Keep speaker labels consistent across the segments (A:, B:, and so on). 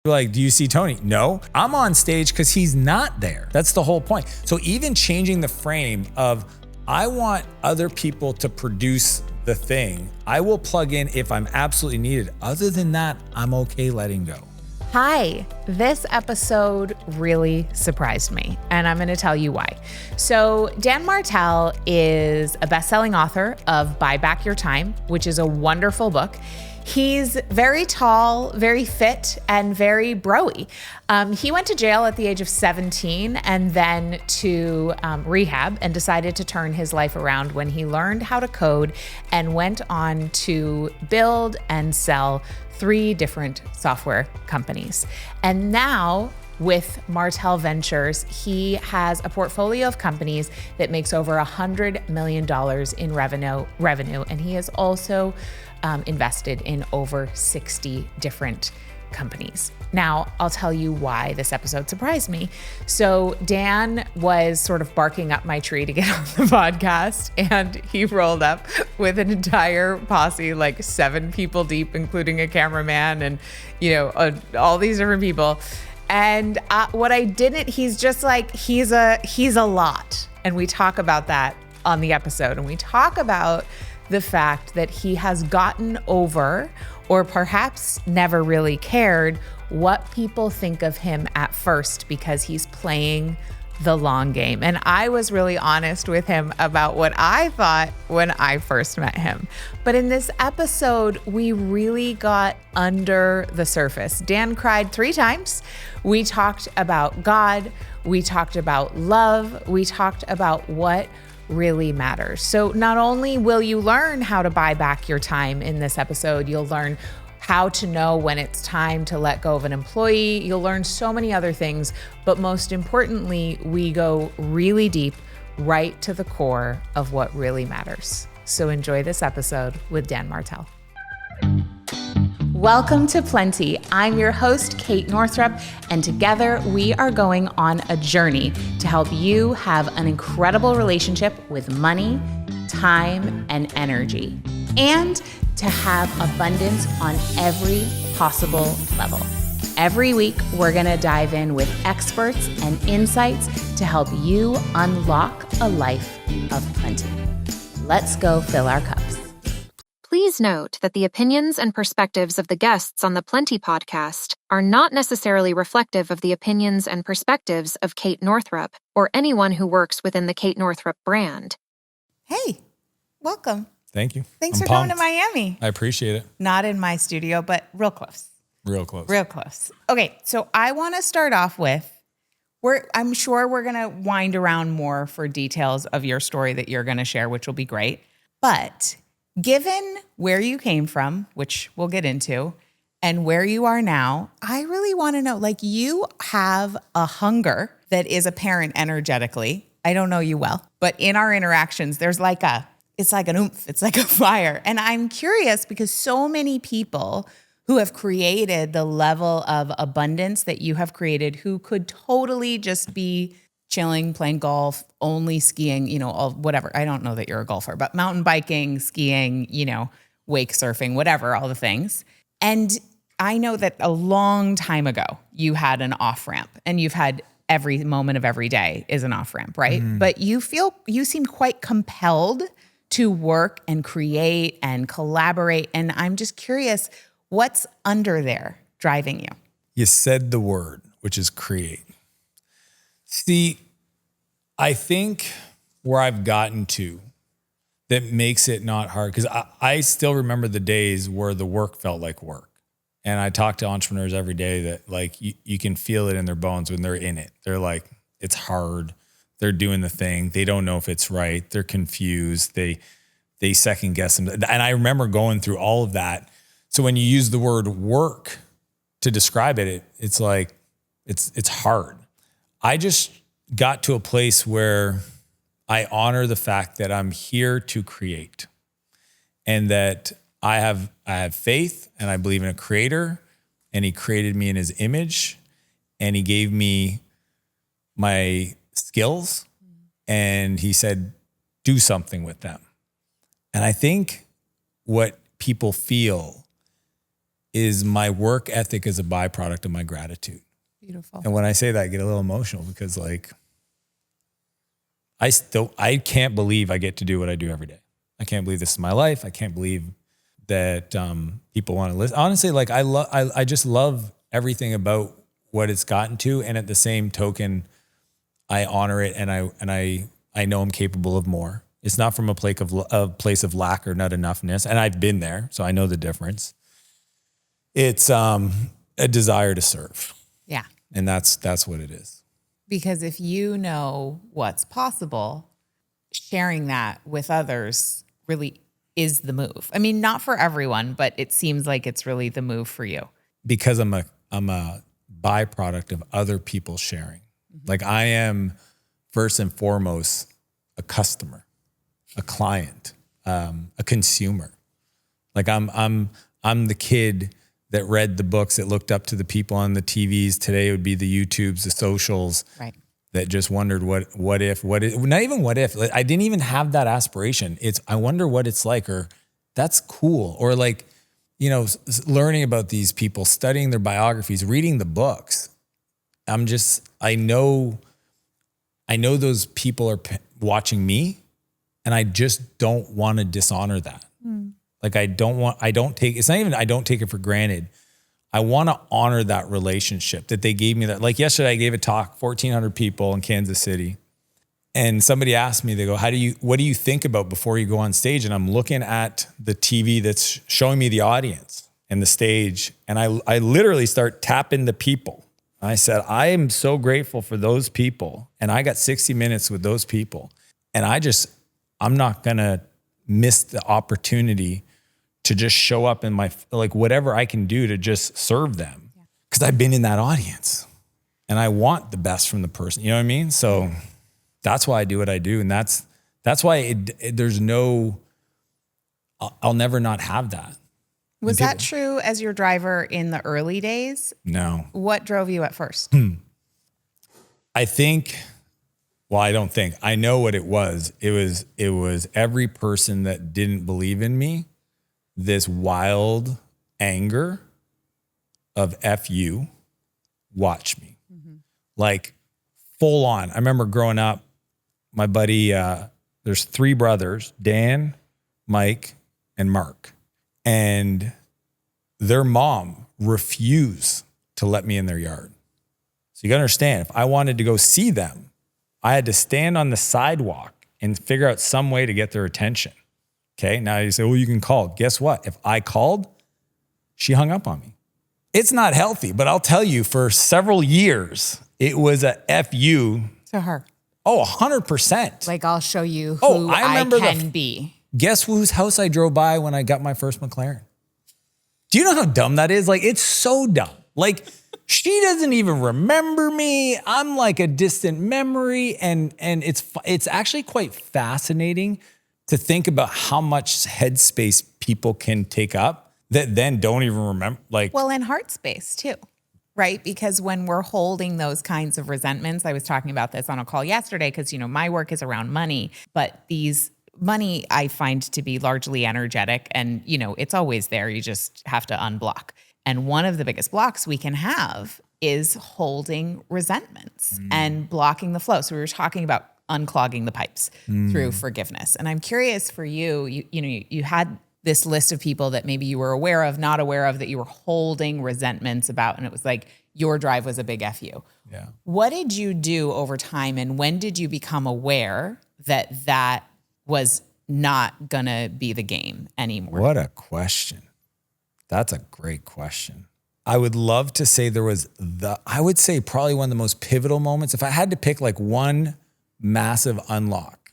A: Like, do you see Tony? No, I'm on stage because he's not there. That's the whole point. So even changing the frame of, I want other people to produce the thing. I will plug in if I'm absolutely needed. Other than that, I'm okay letting go.
B: Hi, this episode really surprised me, and I'm going to tell you why. So Dan Martell is a best-selling author of Buy Back Your Time, which is a wonderful book. He's very tall, very fit, and very bro-y. He went to jail at the age of 17 and then to rehab and decided to turn his life around when he learned how to code and went on to build and sell 3 different software companies. And now with Martell Ventures, he has a portfolio of companies that makes over $100 million in revenue. And he has also invested in over 60 different companies. Now, I'll tell you why this episode surprised me. So Dan was sort of barking up my tree to get on the podcast, and he rolled up with an entire posse, like 7 people deep, including a cameraman and, all these different people. And what I didn't, he's just like, he's a lot. And we talk about that on the episode. And we talk about the fact that he has gotten over, or perhaps never really cared, what people think of him at first because he's playing the long game. And I was really honest with him about what I thought when I first met him. But in this episode, we really got under the surface. Dan cried 3 times. We talked about God. We talked about love. We talked about what really matters. So not only will you learn how to buy back your time in this episode, you'll learn how to know when it's time to let go of an employee. You'll learn so many other things, but most importantly, we go really deep, right to the core of what really matters. So enjoy this episode with Dan Martell. Welcome to Plenty. I'm your host, Kate Northrup, and together we are going on a journey to help you have an incredible relationship with money, time, and energy, and to have abundance on every possible level. Every week, we're gonna dive in with experts and insights to help you unlock a life of plenty. Let's go fill our cups.
C: Please note that the opinions and perspectives of the guests on the Plenty podcast are not necessarily reflective of the opinions and perspectives of Kate Northrup or anyone who works within the Kate Northrup brand.
B: Hey, welcome.
A: Thank you.
B: Thanks
A: I'm
B: for coming
A: pumped.
B: to Miami.
A: I appreciate it.
B: Not in my studio, but real close.
A: Real close.
B: Real close. Okay, so I want to start off with, I'm sure we're going to wind around more for details of your story that you're going to share, which will be great. But given where you came from, which we'll get into, and where you are now, I really want to know, like, you have a hunger that is apparent energetically. I don't know you well, but in our interactions, there's it's like an oomph, it's like a fire. And I'm curious because so many people who have created the level of abundance that you have created, who could totally just be chilling, playing golf, only skiing, all whatever. I don't know that you're a golfer, but mountain biking, skiing, wake surfing, whatever, all the things. And I know that a long time ago, you had an off-ramp, and you've had every moment of every day is an off-ramp, right? But you seem quite compelled to work and create and collaborate. And I'm just curious, what's under there driving you?
A: You said the word, which is create. See, I think where I've gotten to that makes it not hard, because I still remember the days where the work felt like work. And I talk to entrepreneurs every day that, like, you can feel it in their bones when they're in it. They're like, it's hard. They're doing the thing. They don't know if it's right. They're confused. They second guess them. And I remember going through all of that. So when you use the word work to describe it, it's like, it's hard. I just got to a place where I honor the fact that I'm here to create, and that I have faith, and I believe in a creator, and he created me in his image, and he gave me my skills, and he said, do something with them. And I think what people feel is my work ethic is a byproduct of my gratitude.
B: Beautiful.
A: And when I say that, I get a little emotional because like, I can't believe I get to do what I do every day. I can't believe this is my life. I can't believe that people want to listen. Honestly, like I just love everything about what it's gotten to. And at the same token, I honor it and I know I'm capable of more. It's not from a place of lack or not enoughness. And I've been there, so I know the difference. It's a desire to serve.
B: Yeah.
A: And that's what it is.
B: Because if you know what's possible, sharing that with others really is the move. I mean, not for everyone, but it seems like it's really the move for you.
A: Because I'm a byproduct of other people sharing. Like I am first and foremost a customer, a client, a consumer. Like I'm the kid that read the books, that looked up to the people on the TVs. Today it would be the YouTubes, the socials,
B: right?
A: That just wondered what if, not even what if, like, I didn't even have that aspiration. It's, I wonder what it's like, or that's cool. Or like, you know, learning about these people, studying their biographies, reading the books. I know those people are watching me, and I just don't want to dishonor that. Like I don't take it for granted. I want to honor that relationship that they gave me. That, like yesterday I gave a talk, 1,400 people in Kansas City. And somebody asked me, they go, what do you think about before you go on stage? And I'm looking at the TV that's showing me the audience and the stage. And I literally start tapping the people. I said, I am so grateful for those people. And I got 60 minutes with those people. And I'm not going to miss the opportunity to just show up in my, like whatever I can do to just serve them. Because I've been in that audience and I want the best from the person. You know what I mean? So that's why I do what I do. And that's why I'll never not have that.
B: Was that true as your driver in the early days?
A: No.
B: What drove you at first?
A: I know what it was. It was every person that didn't believe in me, this wild anger of F you, watch me. Like full on. I remember growing up, my buddy, there's 3 brothers, Dan, Mike, and Mark. And their mom refused to let me in their yard. So you gotta understand, if I wanted to go see them, I had to stand on the sidewalk and figure out some way to get their attention. Okay, now you say, well, you can call. Guess what? If I called, she hung up on me. It's not healthy, but I'll tell you, for several years, it was a F you.
B: To her.
A: Oh, 100%.
B: Like, I'll show you who I can be.
A: Guess whose house I drove by when I got my first McLaren? Do you know how dumb that is? Like, it's so dumb. Like, she doesn't even remember me. I'm like a distant memory. And it's actually quite fascinating to think about how much headspace people can take up that then don't even remember. Like,
B: well, and heart space too, right? Because when we're holding those kinds of resentments, I was talking about this on a call yesterday because, you know, my work is around money, but money I find to be largely energetic, and, you know, it's always there. You just have to unblock. And one of the biggest blocks we can have is holding resentments and blocking the flow. So we were talking about unclogging the pipes through forgiveness. And I'm curious for you, you had this list of people that maybe you were aware of, not aware of, that you were holding resentments about. And it was like your drive was a big F you.
A: Yeah.
B: What did you do over time? And when did you become aware that that was not gonna be the game anymore?
A: What a question. That's a great question. I would love to say I would say probably one of the most pivotal moments. If I had to pick like one massive unlock,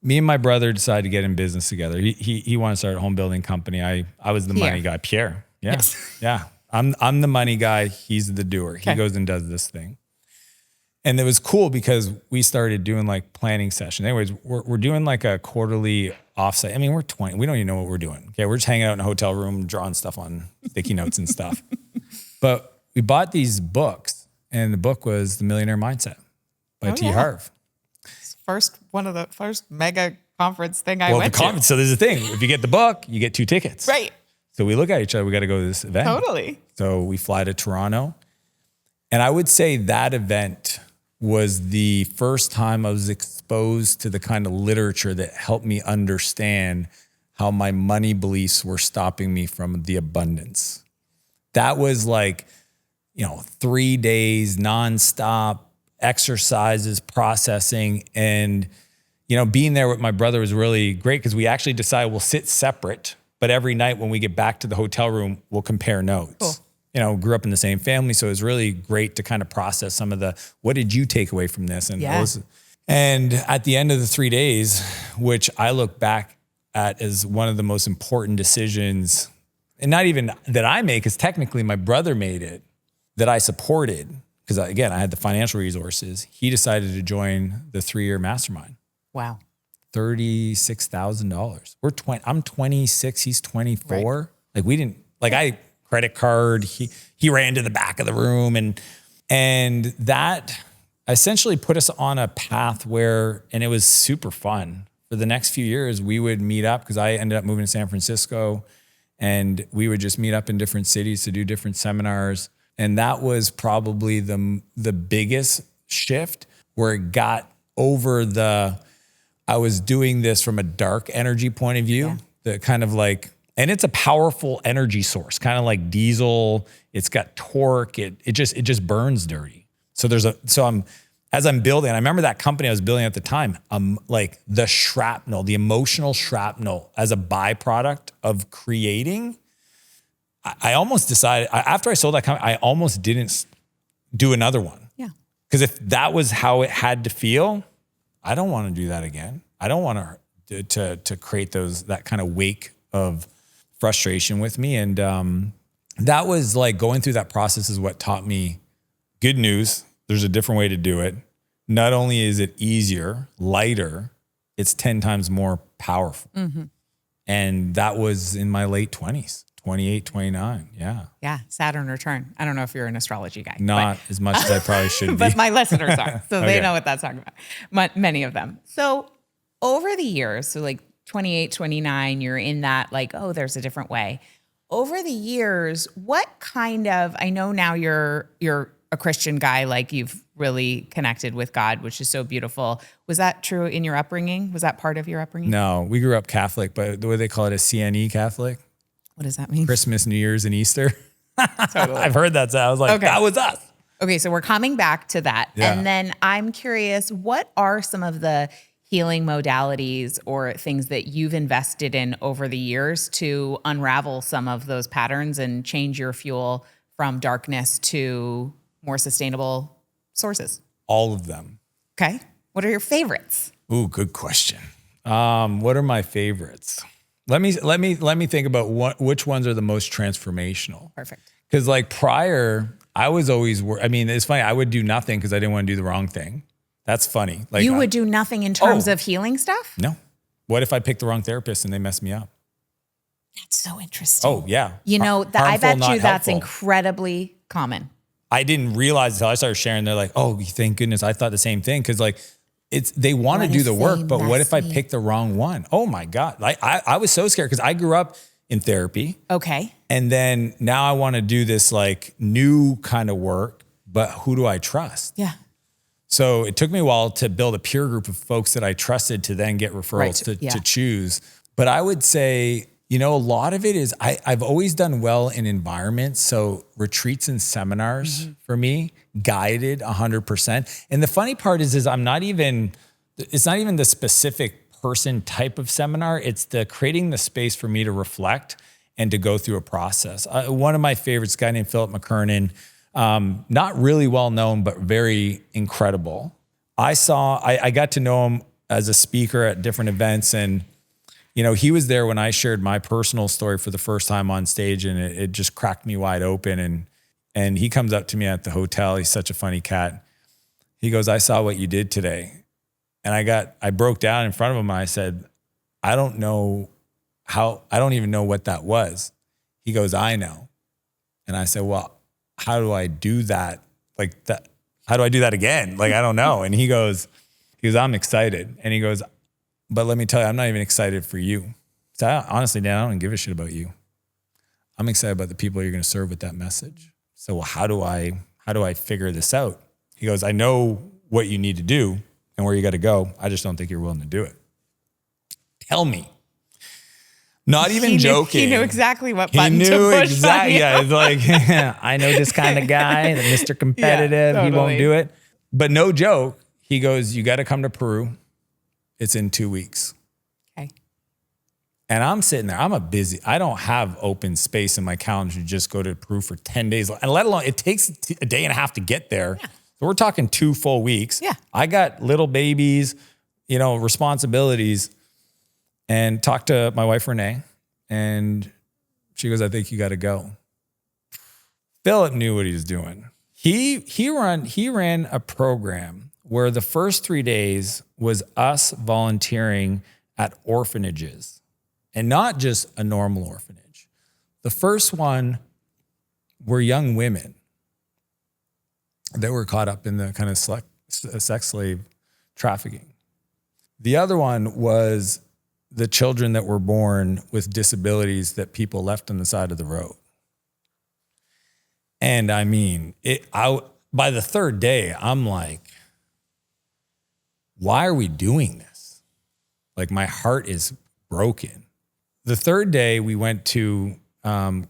A: me and my brother decided to get in business together. He wanted to start a home building company. I was the money guy. Pierre. Yeah. Yes. Yeah. I'm the money guy. He's the doer. Okay. He goes and does this thing. And it was cool because we started doing like planning sessions. Anyways, we're doing like a quarterly offsite. I mean, we're 20. We don't even know what we're doing. Okay. We're just hanging out in a hotel room, drawing stuff on sticky notes and stuff. But we bought these books, and the book was The Millionaire Mindset by T. Harv.
B: One of the first mega conference thing I went to.
A: So there's a thing. If you get the book, you get 2 tickets.
B: Right.
A: So we look at each other, we got to go to this event.
B: Totally.
A: So we fly to Toronto. And I would say that event was the first time I was exposed to the kind of literature that helped me understand how my money beliefs were stopping me from the abundance. That was like, 3 days nonstop exercises, processing, and, being there with my brother was really great because we actually decided we'll sit separate, but every night when we get back to the hotel room, we'll compare notes. Cool. Grew up in the same family. So it was really great to kind of process some of what did you take away from this? And and at the end of the 3 days, which I look back at as one of the most important decisions, and not even that I made, because technically my brother made it, that I supported, because again, I had the financial resources. He decided to join the 3-year mastermind.
B: Wow.
A: $36,000. I'm 26, he's 24.
B: Right.
A: Like we didn't, I credit card, he ran to the back of the room and that essentially put us on a path and it was super fun. For the next few years, we would meet up because I ended up moving to San Francisco and we would just meet up in different cities to do different seminars. And that was probably the biggest shift where it got over I was doing this from a dark energy point of view, the kind of and it's a powerful energy source, kind of like diesel. It's got torque. It just burns dirty. So as I'm building, I remember that company I was building at the time, the shrapnel, the emotional shrapnel as a byproduct of creating. I almost decided after I sold that company, I almost didn't do another one.
B: Yeah.
A: Because if that was how it had to feel, I don't want to do that again. I don't want to create that kind of wake of frustration with me. And that was going through that process is what taught me good news. There's a different way to do it. Not only is it easier, lighter, it's 10 times more powerful. Mm-hmm. And that was in my late 20s, 28, 29. Yeah.
B: Yeah. Saturn return. I don't know if you're an astrology guy.
A: Not as much as I probably should be.
B: But my listeners are. So
A: Okay.
B: They know what that's talking about. Many of them. So over the years, 28, 29, you're in that there's a different way. Over the years, what kind of, I know now you're a Christian guy, you've really connected with God, which is so beautiful. Was that true in your upbringing? Was that part of your upbringing?
A: No, we grew up Catholic, but the way they call it is CNE Catholic.
B: What does that mean?
A: Christmas, New Year's, and Easter.
B: Totally.
A: I've heard that. So I was like, That was us.
B: Okay, so we're coming back to that.
A: Yeah.
B: And then I'm curious, what are some of the healing modalities or things that you've invested in over the years to unravel some of those patterns and change your fuel from darkness to more sustainable sources?
A: All of them.
B: Okay. What are your favorites?
A: Ooh, good question. What are my favorites? Let me think about which ones are the most transformational.
B: Perfect.
A: Because prior, I was always, it's funny. I would do nothing because I didn't want to do the wrong thing. That's funny.
B: You would do nothing in terms of healing stuff?
A: No. What if I picked the wrong therapist and they messed me up?
B: That's so interesting.
A: Oh, yeah.
B: I bet you that's
A: helpful.
B: incredibly common.
A: I didn't realize until I started sharing. They're like, oh, thank goodness. I thought the same thing. Because they want to do the work, but what if I pick the wrong one? Oh my God. I was so scared because I grew up in therapy.
B: Okay.
A: And then now I want to do this new kind of work, but who do I trust?
B: Yeah.
A: So it took me a while to build a peer group of folks that I trusted to then get referrals to choose. But I would say, a lot of it is I've always done well in environments. So retreats and seminars for me, guided 100%. And the funny part is it's not even the specific person type of seminar. It's the creating the space for me to reflect and to go through a process. One of my favorites, a guy named Philip McKernan, not really well known, but very incredible. I got to know him as a speaker at different events, and he was there when I shared my personal story for the first time on stage, and it just cracked me wide open. And he comes up to me at the hotel. He's such a funny cat. He goes, "I saw what you did today," and I broke down in front of him and I said, "I don't even know what that was." He goes, "I know," and I said, "Well, how do I do that? How do I do that again? I don't know." And he goes, "I'm excited." And he goes, "But let me tell you, I'm not even excited for you." So honestly, Dan, I don't give a shit about you. I'm excited about the people you're going to serve with that message. So, well, how do I figure this out? He goes, I know what you need to do and where you got to go. I just don't think you're willing to do it. Tell me. Not even joking.
B: He knew exactly what button to push.
A: Yeah, it's like, I know this kind of guy, Mr. Competitive. Yeah, totally. He won't do it. But no joke. He goes, you got to come to Peru. It's in 2 weeks.
B: Okay.
A: And I'm sitting there. I don't have open space in my calendar to just go to Peru for 10 days. And let alone, it takes a day and a half to get there. Yeah. So we're talking 2 full weeks.
B: Yeah.
A: I got little babies, responsibilities. And talked to my wife, Renee, and she goes, I think you got to go. Philip knew what he was doing. He ran a program where the first 3 days was us volunteering at orphanages, and not just a normal orphanage. The first one were young women that were caught up in the kind of sex slave trafficking. The other one was the children that were born with disabilities that people left on the side of the road. And I mean, by the third day, I'm like, why are we doing this? Like, my heart is broken. The third day we went to kind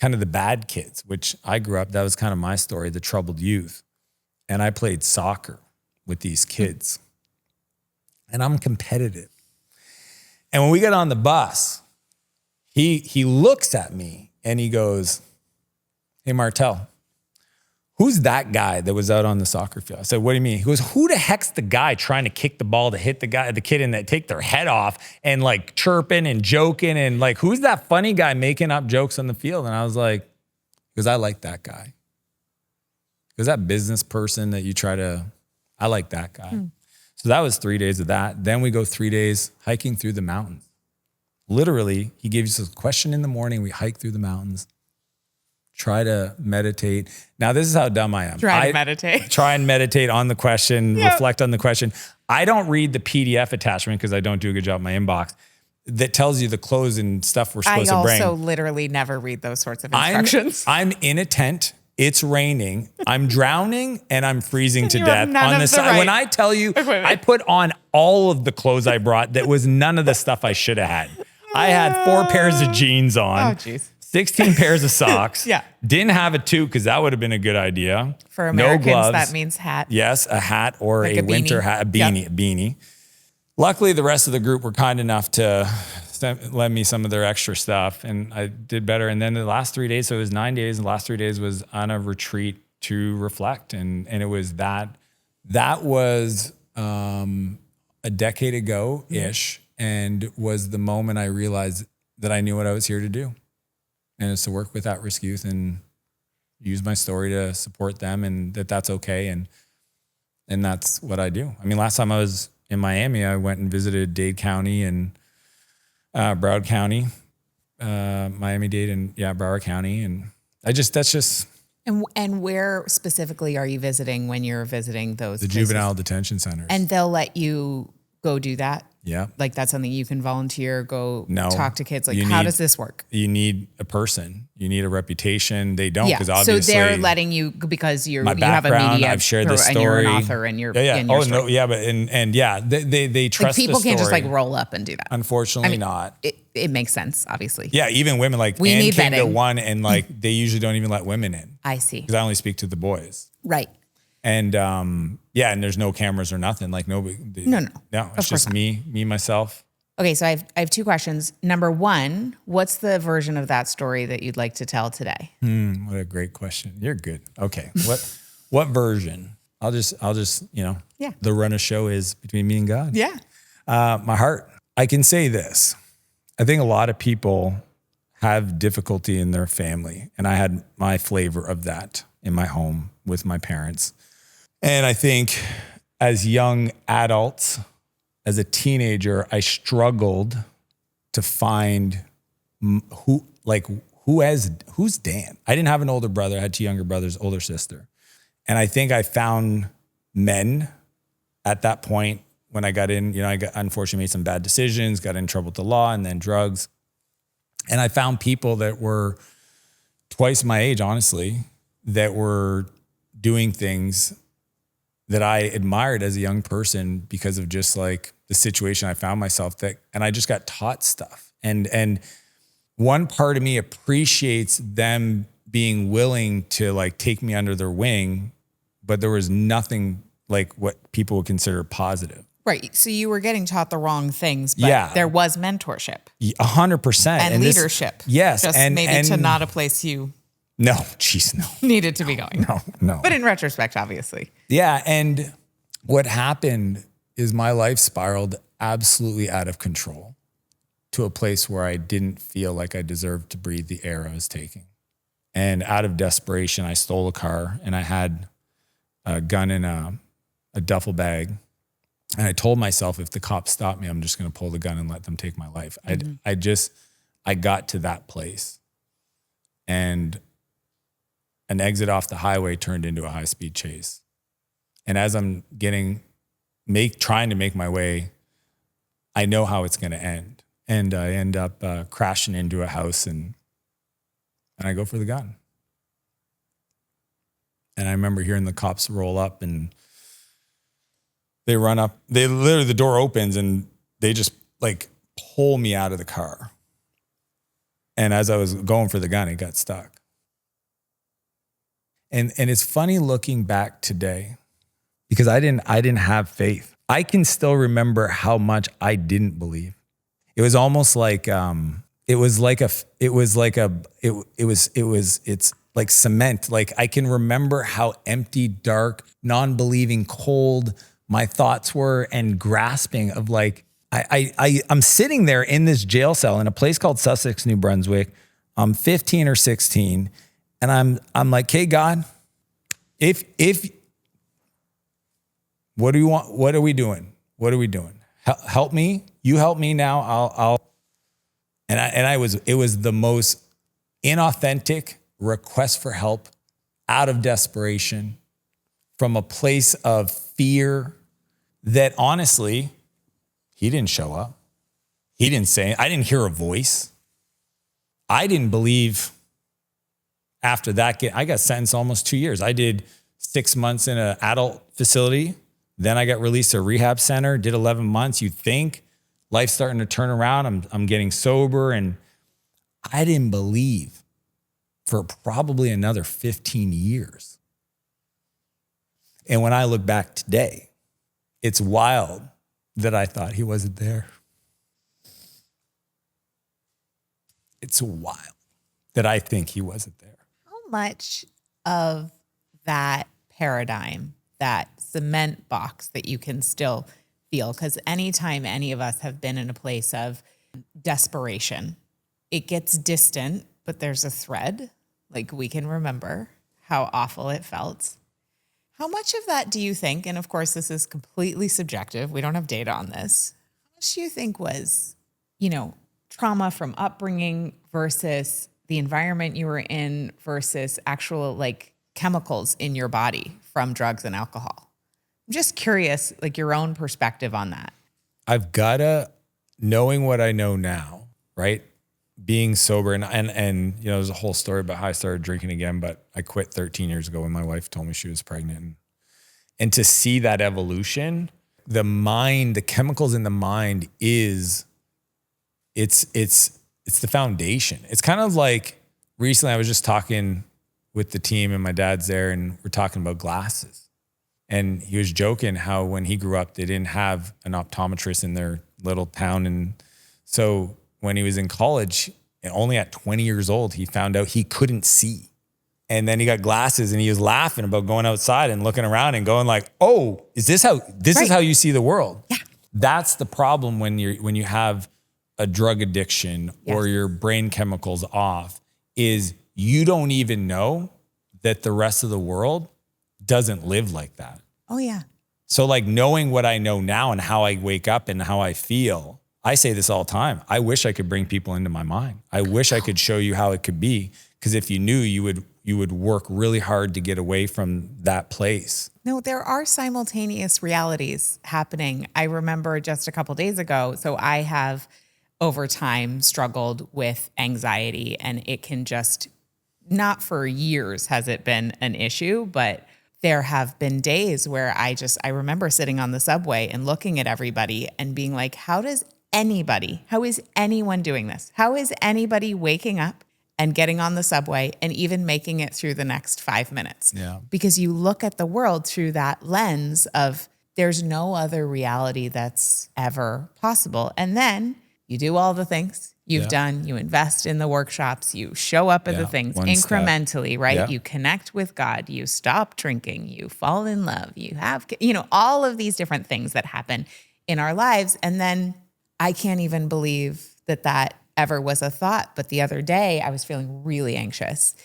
A: of the bad kids, which I grew up, that was kind of my story, the troubled youth. And I played soccer with these kids. And I'm competitive. And when we got on the bus, he looks at me and he goes, hey, Martell, who's that guy that was out on the soccer field? I said, what do you mean? He goes, who the heck's the guy trying to kick the ball to hit the kid and that take their head off and like chirping and joking and like, who's that funny guy making up jokes on the field? And I was like, because I like that guy. Because that business person that I like that guy. So that was 3 days of that. Then we go 3 days hiking through the mountains. Literally, he gives us a question in the morning. We hike through the mountains, try to meditate. Now, this is how dumb I am.
B: Try and meditate
A: on the question, reflect on the question. I don't read the PDF attachment because I don't do a good job in my inbox that tells you the clothes and stuff we're supposed to bring.
B: I also literally never read those sorts of instructions.
A: I'm in a tent. It's raining. I'm drowning and I'm freezing to death on the side. Right. When I tell you, I put on all of the clothes I brought that was none of the stuff I should have had. I had 4 pairs of jeans on.
B: Oh, geez.
A: 16 pairs of socks.
B: Yeah.
A: Didn't have a toque because that would have been a good idea.
B: For Americans,
A: no gloves.
B: that means hat.
A: Yes, a hat or like a winter hat, a beanie. Luckily, the rest of the group were kind enough to lend me some of their extra stuff, and I did better. And then the last 3 days, so it was 9 days. The last 3 days was on a retreat to reflect, and it was that was a decade ago-ish, and was the moment I realized that I knew what I was here to do, and it's to work with at-risk youth and use my story to support them, and that's okay, and that's what I do. I mean, last time I was in Miami, I went and visited Dade County and Broward County, Miami-Dade, and Broward County, and that's just.
B: And where specifically are you visiting when you're visiting those?
A: The
B: places?
A: juvenile detention centers.
B: And they'll let you go do that?
A: Yeah.
B: Like that's something you can volunteer,
A: no,
B: talk to kids. Like how does this work?
A: You need a person. You need a reputation. They don't, because obviously.
B: So they're letting you because you have a media.
A: I've shared this story.
B: And you're an author and you're in your story.
A: No, yeah, but they trust
B: like people
A: the story.
B: can't just like roll up and do that.
A: Unfortunately not.
B: It makes sense, obviously.
A: Yeah, even women like
B: we need
A: came
B: vetting.
A: to one and like they usually don't even let women in.
B: I see.
A: Because I only speak to the boys.
B: Right.
A: And and there's no cameras or nothing. Like nobody.
B: No.
A: It's just me, myself.
B: Okay, so I have 2 questions. Number 1, what's the version of that story that you'd like to tell today?
A: What a great question. You're good. Okay. What version? I'll just the run of show is between me and God.
B: Yeah.
A: My heart. I can say this. I think a lot of people have difficulty in their family, and I had my flavor of that in my home with my parents. And I think as young adults, as a teenager, I struggled to find who's Dan. I didn't have an older brother. I had 2 younger brothers, older sister. And I think I found men at that point when I got in, I unfortunately made some bad decisions, got in trouble with the law and then drugs. And I found people that were twice my age, honestly, that were doing things that I admired as a young person because of just like the situation I found myself and I just got taught stuff. And one part of me appreciates them being willing to like take me under their wing, but there was nothing like what people would consider positive.
B: Right. So you were getting taught the wrong things, but there was mentorship.
A: 100%.
B: And leadership.
A: Yes.
B: Just maybe to not a place you
A: no, geez, no.
B: needed to be going.
A: No.
B: But in retrospect, obviously.
A: Yeah. And what happened is my life spiraled absolutely out of control to a place where I didn't feel like I deserved to breathe the air I was taking. And out of desperation, I stole a car and I had a gun in a duffel bag. And I told myself, if the cops stop me, I'm just going to pull the gun and let them take my life. I got to that place, and an exit off the highway turned into a high-speed chase. And as I'm trying to make my way, I know how it's going to end. And I end up crashing into a house and I go for the gun. And I remember hearing the cops roll up and they run up, the door opens and they just like pull me out of the car. And as I was going for the gun, it got stuck. And it's funny looking back today because I didn't have faith. I can still remember how much I didn't believe. It was almost like it's like cement. Like I can remember how empty, dark, non-believing, cold my thoughts were and grasping of like, I'm sitting there in this jail cell in a place called Sussex, New Brunswick. I'm 15 or 16. And I'm like, hey, God, if what do you want? What are we doing? What are we doing? Help me. You help me now. It was the most inauthentic request for help out of desperation from a place of fear that honestly, he didn't show up. He didn't say, I didn't hear a voice. I didn't believe after that, I got sentenced almost 2 years. I did 6 months in an adult facility. Then I got released to a rehab center, did 11 months. You think life's starting to turn around. I'm getting sober. And I didn't believe for probably another 15 years. And when I look back today, it's wild that I thought he wasn't there. It's wild that I think he wasn't there.
B: How much of that paradigm, that cement box that you can still feel, because anytime any of us have been in a place of desperation, it gets distant, but there's a thread. Like we can remember how awful it felt. How much of that do you think, and of course this is completely subjective, we don't have data on this, how much do you think was, trauma from upbringing versus the environment you were in versus actual like chemicals in your body from drugs and alcohol? I'm just curious, like your own perspective on that.
A: I've gotta, knowing what I know now, right? Being sober and there's a whole story about how I started drinking again, but I quit 13 years ago when my wife told me she was pregnant. And to see that evolution, the mind, the chemicals in the mind it's the foundation. It's kind of like recently I was just talking with the team and my dad's there and we're talking about glasses. And he was joking how when he grew up, they didn't have an optometrist in their little town. And so when he was in college, and only at 20 years old, he found out he couldn't see. And then he got glasses and he was laughing about going outside and looking around and going like, oh, is this how you see the world?
B: Yeah.
A: That's the problem when you have a drug addiction or your brain chemicals off, is you don't even know that the rest of the world doesn't live like that.
B: Oh yeah.
A: So like knowing what I know now and how I wake up and how I feel, I say this all the time. I wish I could bring people into my mind. I wish I could show you how it could be. Because if you knew, you would work really hard to get away from that place.
B: No, there are simultaneous realities happening. I remember just a couple days ago, so I have over time struggled with anxiety, and it can just not for years has it been an issue, but there have been days where I remember sitting on the subway and looking at everybody and being like, how is anyone doing this? How is anybody waking up and getting on the subway and even making it through the next 5 minutes?
A: Yeah.
B: Because you look at the world through that lens of there's no other reality that's ever possible. And then you do all the things you've done, you invest in the workshops, you show up at the things incrementally, right?
A: Yeah.
B: You connect with God, you stop drinking, you fall in love, you have, all of these different things that happen in our lives. And then I can't even believe that ever was a thought. But the other day I was feeling really anxious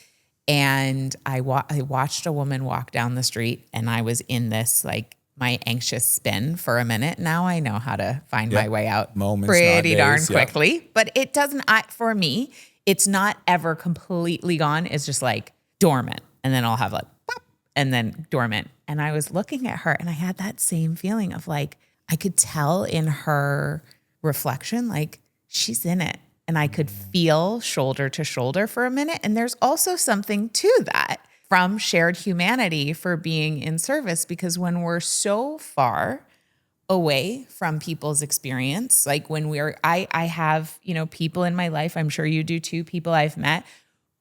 B: and I watched a woman walk down the street and I was in this like my anxious spin for a minute. Now I know how to find my way out pretty darn quickly, but it doesn't, for me, it's not ever completely gone. It's just like dormant. And then I'll have like, pop, and then dormant. And I was looking at her and I had that same feeling of like, I could tell in her reflection, like she's in it. And I could feel shoulder to shoulder for a minute. And there's also something to that from shared humanity for being in service, because when we're so far away from people's experience, like when I have, people in my life, I'm sure you do too, people I've met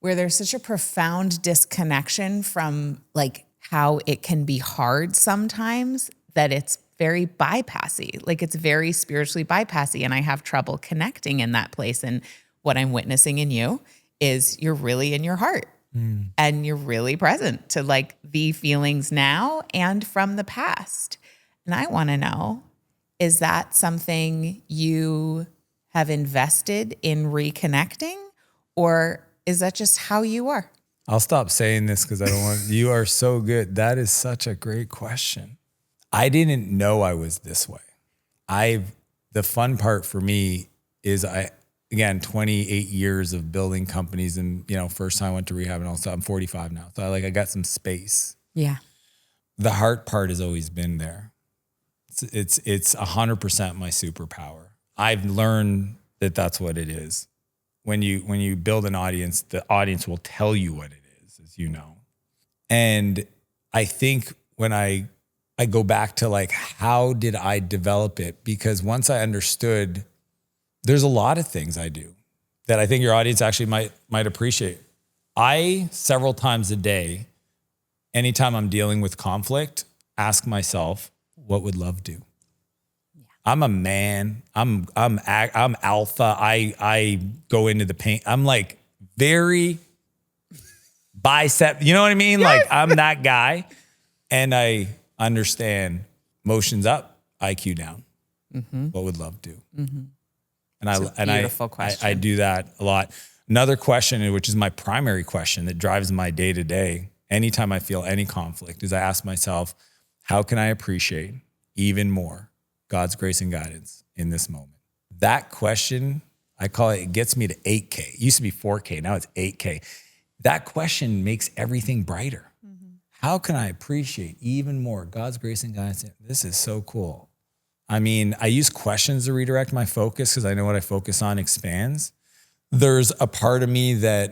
B: where there's such a profound disconnection from like how it can be hard sometimes that it's very bypassy, like it's very spiritually bypassy. And I have trouble connecting in that place. And what I'm witnessing in you is you're really in your heart. And you're really present to like the feelings now and from the past. And I want to know, is that something you have invested in reconnecting, or is that just how you are?
A: I'll stop saying this because I don't want, you are so good. That is such a great question. I didn't know I was this way. The fun part for me is again, 28 years of building companies and, first time I went to rehab and all stuff. I'm 45 now. So I got some space.
B: Yeah.
A: The heart part has always been there. It's 100% my superpower. I've learned that that's what it is. When you build an audience, the audience will tell you what it is, as you know. And I think when I go back to like, how did I develop it? Because once I understood, there's a lot of things I do that I think your audience actually might appreciate. I, several times a day, anytime I'm dealing with conflict, ask myself, what would love do? Yeah. I'm a man. I'm alpha. I go into the paint. I'm like very bicep. You know what I mean? Yes. Like I'm that guy. And I understand motions up, IQ down. Mm-hmm. What would love do? Mm-hmm. I do that a lot. Another question, which is my primary question that drives my day to day, anytime I feel any conflict, is I ask myself, how can I appreciate even more God's grace and guidance in this moment? That question, I call it gets me to 8K. It used to be 4K, now it's 8K. That question makes everything brighter. Mm-hmm. How can I appreciate even more God's grace and guidance? This is so cool. I mean, I use questions to redirect my focus because I know what I focus on expands. There's a part of me that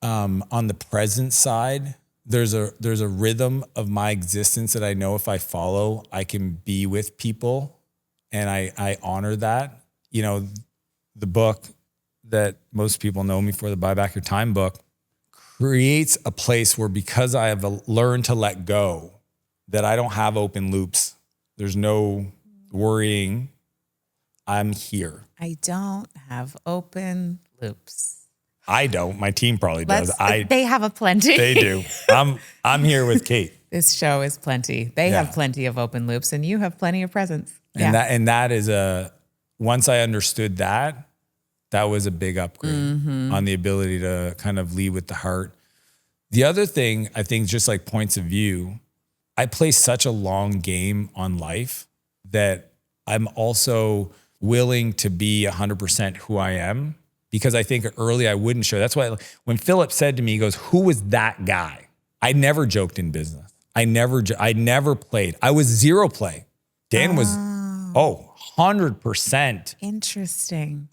A: on the present side, there's a rhythm of my existence that I know if I follow, I can be with people, and I honor that. The book that most people know me for, the Buy Back Your Time book, creates a place where, because I have learned to let go, that I don't have open loops. There's no worrying. I'm here.
B: I don't have open loops.
A: I don't. My team probably does.
B: They have a plenty.
A: They do. I'm here with Kate.
B: This show is plenty. They have plenty of open loops, and you have plenty of presence.
A: And that is once I understood that was a big upgrade on the ability to kind of lead with the heart. The other thing, I think, just like points of view, I play such a long game on life that I'm also willing to be 100% who I am, because I think early I wouldn't show. That's why when Philip said to me, he goes, who was that guy? I never joked in business. I never played. I was zero play. Dan was, 100%.
B: Interesting.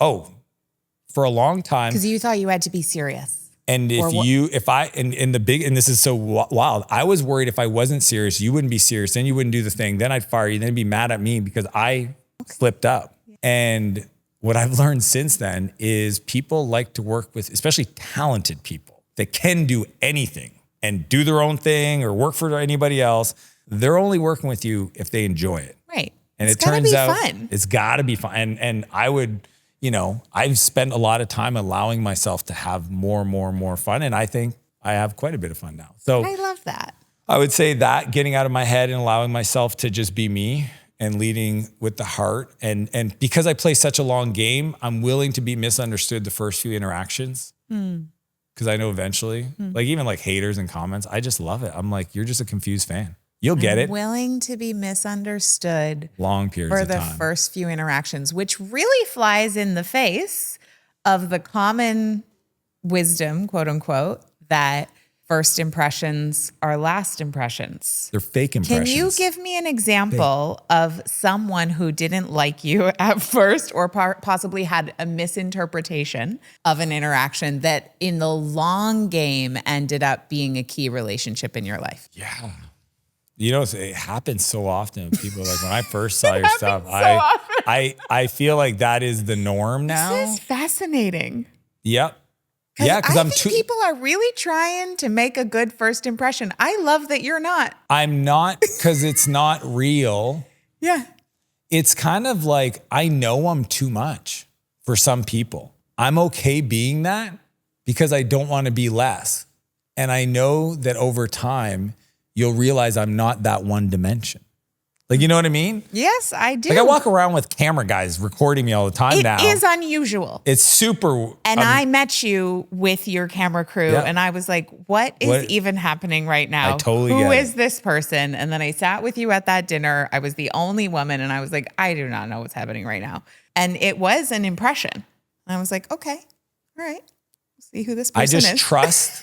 A: For a long time.
B: Because you thought you had to be serious.
A: And this is so wild. I was worried if I wasn't serious, you wouldn't be serious. Then you wouldn't do the thing. Then I'd fire you. Then you'd be mad at me because I slipped up. And what I've learned since then is people like to work with, especially talented people that can do anything and do their own thing or work for anybody else. They're only working with you if they enjoy it.
B: Right.
A: And
B: It's
A: it turns out
B: fun.
A: it's gotta be fun. And I would, I've spent a lot of time allowing myself to have more fun. And I think I have quite a bit of fun now. So
B: I love that.
A: I would say that getting out of my head and allowing myself to just be me and leading with the heart. And because I play such a long game, I'm willing to be misunderstood the first few interactions. Because I know eventually, like even like haters and comments, I just love it. I'm like, you're just a confused fan. You'll get it.
B: Willing to be misunderstood
A: Long periods
B: for
A: of
B: the
A: time.
B: first few interactions, which really flies in the face of the common wisdom, quote unquote, that first impressions are last impressions.
A: They're fake impressions.
B: Can you give me an example of someone who didn't like you at first or possibly had a misinterpretation of an interaction that in the long game ended up being a key relationship in your life?
A: Yeah. It happens so often. People are like, when I first saw your stuff, I feel like that is the norm now.
B: This is fascinating.
A: Yep. Yeah, because
B: I think people are really trying to make a good first impression. I love that you're not.
A: I'm not, because it's not real.
B: Yeah.
A: It's kind of like, I know I'm too much for some people. I'm okay being that because I don't want to be less. And I know that over time, you'll realize I'm not that one dimension. Like, you know what I mean?
B: Yes, I do.
A: Like I walk around with camera guys recording me all the time now.
B: It is unusual.
A: It's super.
B: And I met you with your camera crew and I was like, what is even happening right now?
A: I totally
B: Who
A: get
B: is this person? And then I sat with you at that dinner. I was the only woman and I was like, I do not know what's happening right now. And it was an impression. And I was like, okay, all right. See who this person is.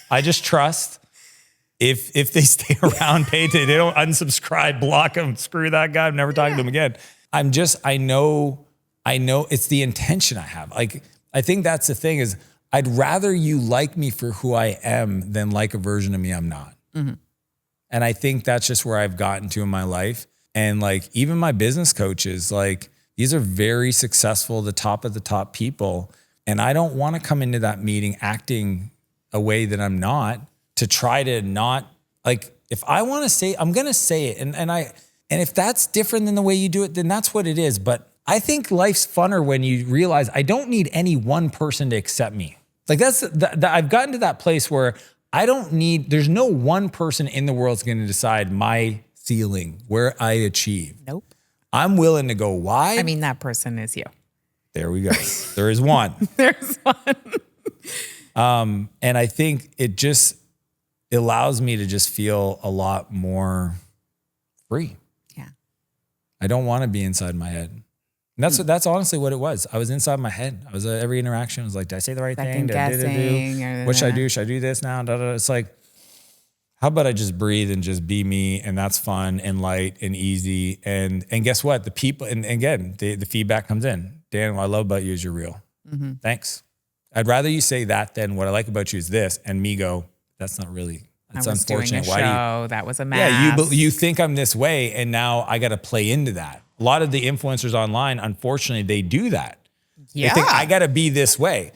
A: I just trust. If they stay around, they don't unsubscribe, block them, screw that guy, I'm never talking to them again. I know it's the intention I have. Like, I think that's the thing is I'd rather you like me for who I am than like a version of me I'm not. Mm-hmm. And I think that's just where I've gotten to in my life. And like, even my business coaches, like these are very successful, the top of the top people. And I don't want to come into that meeting acting a way that I'm not. To try to not, like, if I want to say, I'm going to say it. And if that's different than the way you do it, then that's what it is. But I think life's funner when you realize I don't need any one person to accept me. Like I've gotten to that place where there's no one person in the world that's going to decide my ceiling, where I achieve.
B: Nope.
A: I'm willing to go wide.
B: I mean, that person is you.
A: There we go. There is one.
B: There's one.
A: And I think it allows me to just feel a lot more free.
B: Yeah.
A: I don't want to be inside my head. And that's honestly what it was. I was inside my head. I was every interaction was like, did I say the right thing? What should I do? Should I do this now? It's like, how about I just breathe and just be me? And that's fun and light and easy. And guess what? The people, and again, the feedback comes in. Dan, what I love about you is you're real. Mm-hmm. Thanks. I'd rather you say that than what I like about you is this, and me go, that's not really, it's unfortunate.
B: Why do you, that was a mask.
A: Yeah, you think I'm this way, and now I got to play into that. A lot of the influencers online, unfortunately, they do that.
B: Yeah.
A: They think I got to be this way.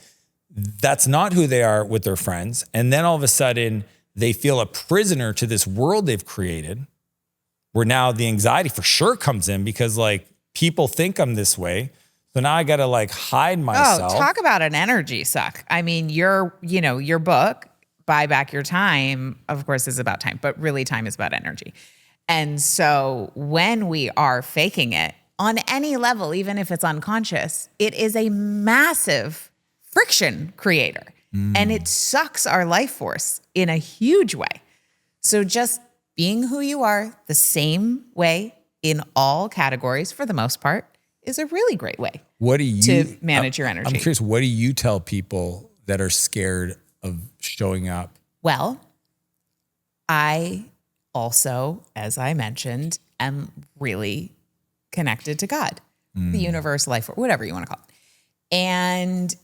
A: That's not who they are with their friends. And then all of a sudden, they feel a prisoner to this world they've created, where now the anxiety for sure comes in because like people think I'm this way. So now I got to like hide myself.
B: Oh, talk about an energy suck. I mean, your book, Buy Back Your Time, of course, is about time, but really time is about energy. And so when we are faking it on any level, even if it's unconscious, it is a massive friction creator. And it sucks our life force in a huge way. So just being who you are the same way in all categories for the most part is a really great way to manage your energy.
A: I'm curious, what do you tell people that are scared of showing up?
B: Well, I also, as I mentioned, am really connected to God, the universe, life, whatever you want to call it. And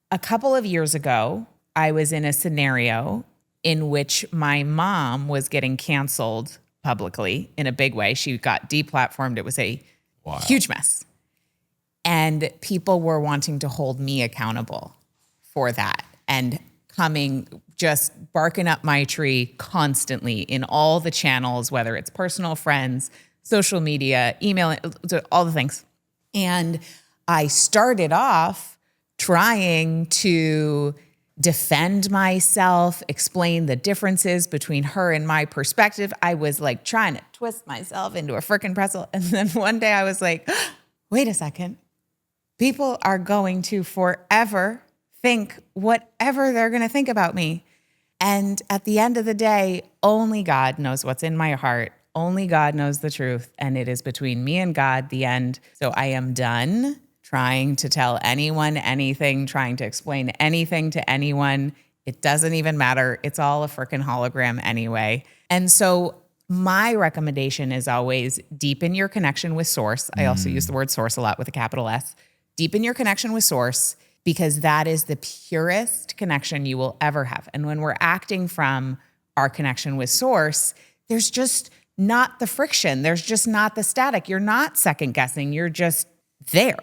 B: a couple of years ago, I was in a scenario in which my mom was getting canceled publicly in a big way. She got deplatformed. It was a huge mess. And people were wanting to hold me accountable for that and coming, just barking up my tree constantly in all the channels, whether it's personal, friends, social media, email, all the things. And I started off trying to defend myself, explain the differences between her and my perspective. I was like trying to twist myself into a freaking pretzel. And then one day I was like, wait a second. People are going to forever think whatever they're going to think about me. And at the end of the day, only God knows what's in my heart. Only God knows the truth. And it is between me and God, the end. So I am done trying to tell anyone anything, trying to explain anything to anyone. It doesn't even matter. It's all a freaking hologram anyway. And so my recommendation is always deepen your connection with source. I also use the word source a lot with a capital S. Deepen your connection with source, because that is the purest connection you will ever have. And when we're acting from our connection with source, there's just not the friction. There's just not the static. You're not second guessing. You're just there.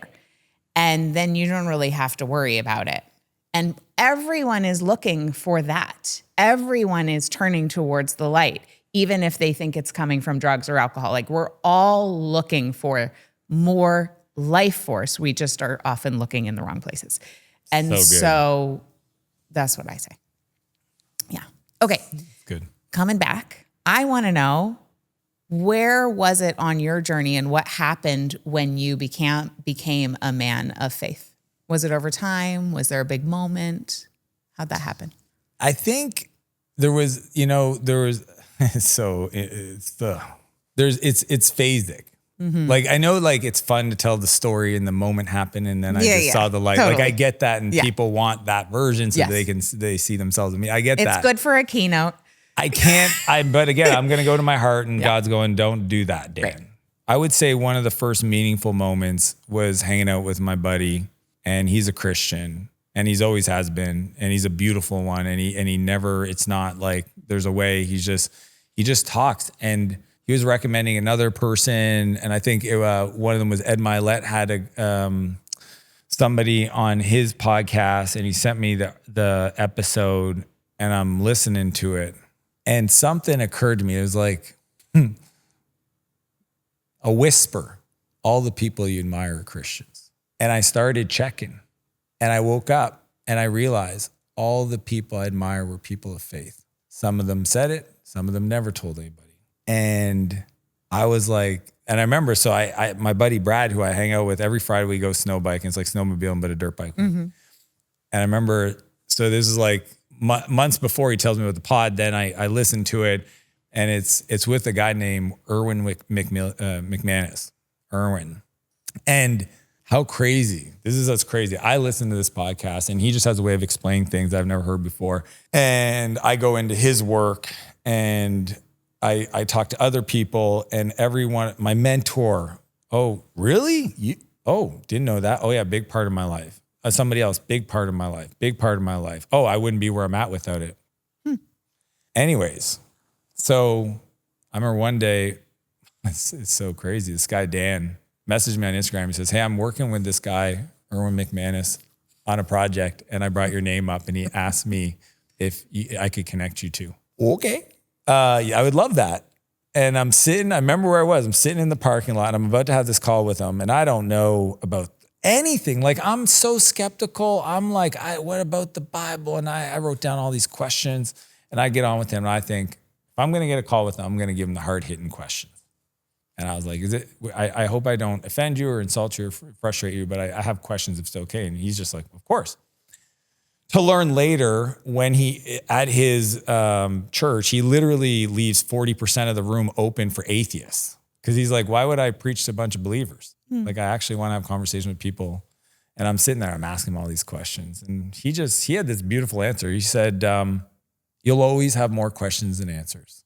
B: And then you don't really have to worry about it. And everyone is looking for that. Everyone is turning towards the light, even if they think it's coming from drugs or alcohol. Like, we're all looking for more life force. We just are often looking in the wrong places. And so that's what I say. Yeah. Okay.
A: Good.
B: Coming back, I want to know, where was it on your journey and what happened when you became a man of faith? Was it over time? Was there a big moment? How'd that happen?
A: I think there was, it's phasic. Mm-hmm. Like, I know, like, it's fun to tell the story and the moment happened and then I just saw the light. Totally. Like, I get that, and people want that version so they see themselves in me. I get that.
B: It's good for a keynote.
A: But again, I'm going to go to my heart, and God's going, don't do that, Dan. Right. I would say one of the first meaningful moments was hanging out with my buddy, and he's a Christian, and he's always has been, and he's a beautiful one. And he never, it's not like there's a way. He just talks, and he was recommending another person. And I think one of them was Ed Milet had somebody on his podcast, and he sent me the episode, and I'm listening to it. And something occurred to me. It was like a whisper. All the people you admire are Christians. And I started checking. And I woke up and I realized all the people I admire were people of faith. Some of them said it. Some of them never told anybody. And I was like, and I remember, so my buddy Brad, who I hang out with every Friday, we go snow biking. It's like snowmobiling, but a dirt bike. Mm-hmm. And I remember, so this is like, months before he tells me about the pod, then I listened to it, and it's with a guy named Erwin McManus. Erwin. And how crazy. That's crazy. I listen to this podcast, and he just has a way of explaining things I've never heard before. And I go into his work, and I talk to other people, and everyone, my mentor, oh, really? Didn't know that. Oh yeah, big part of my life. Somebody else, big part of my life. Oh, I wouldn't be where I'm at without it. Anyways, so I remember one day, it's so crazy. This guy, Dan, messaged me on Instagram. He says, hey, I'm working with this guy, Erwin McManus, on a project, and I brought your name up, and he asked me if I could connect you to. Okay. I would love that. And I remember where I was. I'm sitting in the parking lot, and I'm about to have this call with him, and I don't know about anything. Like, I'm so skeptical. I'm like, what about the Bible? And I wrote down all these questions, and I get on with him, and I think, if I'm going to get a call with him, I'm going to give him the hard-hitting questions. And I was like, I hope I don't offend you or insult you or frustrate you, but I have questions if it's okay. And he's just like, of course. To learn later, when at his church, he literally leaves 40% of the room open for atheists. Because he's like, why would I preach to a bunch of believers? Like, I actually want to have a conversation with people. And I'm sitting there, I'm asking him all these questions. And he had this beautiful answer. He said, you'll always have more questions than answers.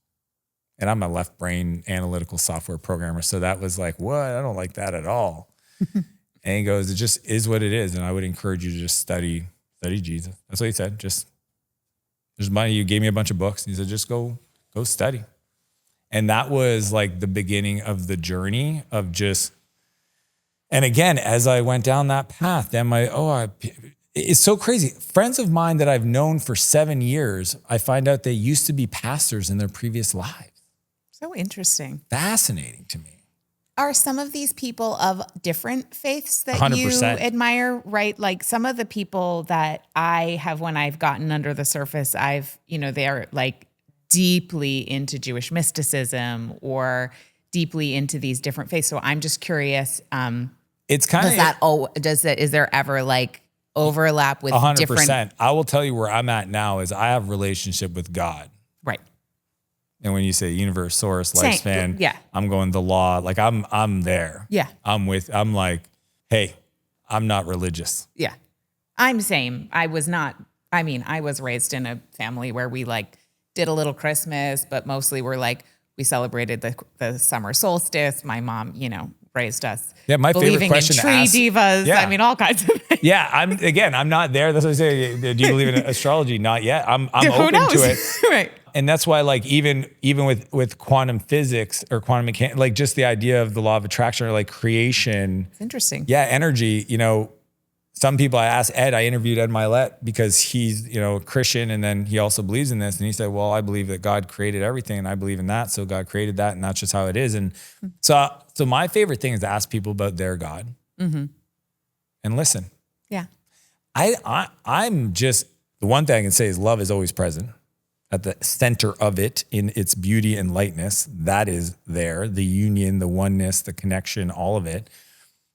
A: And I'm a left brain analytical software programmer. So that was like, what? I don't like that at all. And he goes, it just is what it is. And I would encourage you to just study Jesus. That's what he said. Just There's money. You gave me a bunch of books. He said, just go study. And that was like the beginning of the journey of just, and again, as I went down that path, then it's so crazy. Friends of mine that I've known for 7 years, I find out they used to be pastors in their previous lives.
B: So interesting.
A: Fascinating to me.
B: Are some of these people of different faiths that
A: 100%.
B: you admire, right? Like some of the people that I have, when I've gotten under the surface, they're like deeply into Jewish mysticism or deeply into these different faiths. So I'm just curious,
A: It's kind of,
B: is there ever like overlap with
A: 100%.
B: different?
A: I will tell you where I'm at now is I have a relationship with God.
B: Right.
A: And when you say universe, source,
B: Same.
A: lifespan,
B: Yeah.
A: I'm going the law. Like I'm there.
B: Yeah.
A: I'm like, hey, I'm not religious.
B: Yeah. I'm same. I was raised in a family where we like did a little Christmas, but mostly we celebrated the summer solstice. My mom, raised us.
A: Yeah, my favorite
B: believing
A: question
B: in
A: to
B: tree
A: ask.
B: divas.
A: Yeah.
B: I mean, all kinds of things.
A: Yeah, I'm not there. That's what I say. Do you believe in astrology? Not yet. I'm
B: Who
A: open
B: knows?
A: to it.
B: Right.
A: And that's why, like, even with quantum physics or quantum mechanics, like just the idea of the law of attraction or like creation.
B: It's interesting.
A: Yeah, energy. Some people, I interviewed Ed Milet because he's, a Christian and then he also believes in this. And he said, well, I believe that God created everything and I believe in that. So God created that and that's just how it is. And so my favorite thing is to ask people about their God and listen.
B: Yeah.
A: I'm just, the one thing I can say is love is always present at the center of it in its beauty and lightness. That is there, the union, the oneness, the connection, all of it.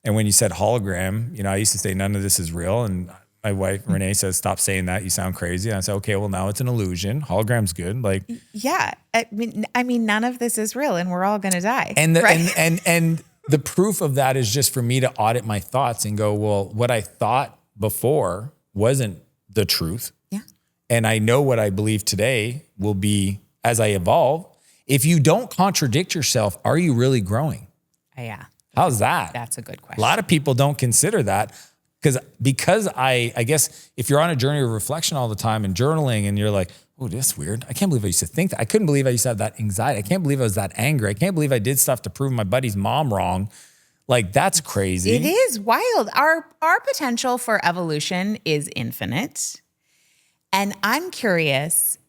A: And when you said hologram, I used to say none of this is real. And my wife, Renee, says, stop saying that. You sound crazy. And I said, okay, well, now it's an illusion. Hologram's good. Like,
B: yeah. I mean, none of this is real and we're all going to die.
A: And
B: right?
A: and the proof of that is just for me to audit my thoughts and go, well, what I thought before wasn't the truth.
B: Yeah.
A: And I know what I believe today will be as I evolve. If you don't contradict yourself, are you really growing?
B: Yeah.
A: How's that?
B: That's a good question.
A: A lot of people don't consider that because I guess if you're on a journey of reflection all the time and journaling and you're like, oh, that's weird. I can't believe I used to think that. I couldn't believe I used to have that anxiety. I can't believe I was that angry. I can't believe I did stuff to prove my buddy's mom wrong. Like, that's crazy.
B: It is wild. Our potential for evolution is infinite. And I'm curious,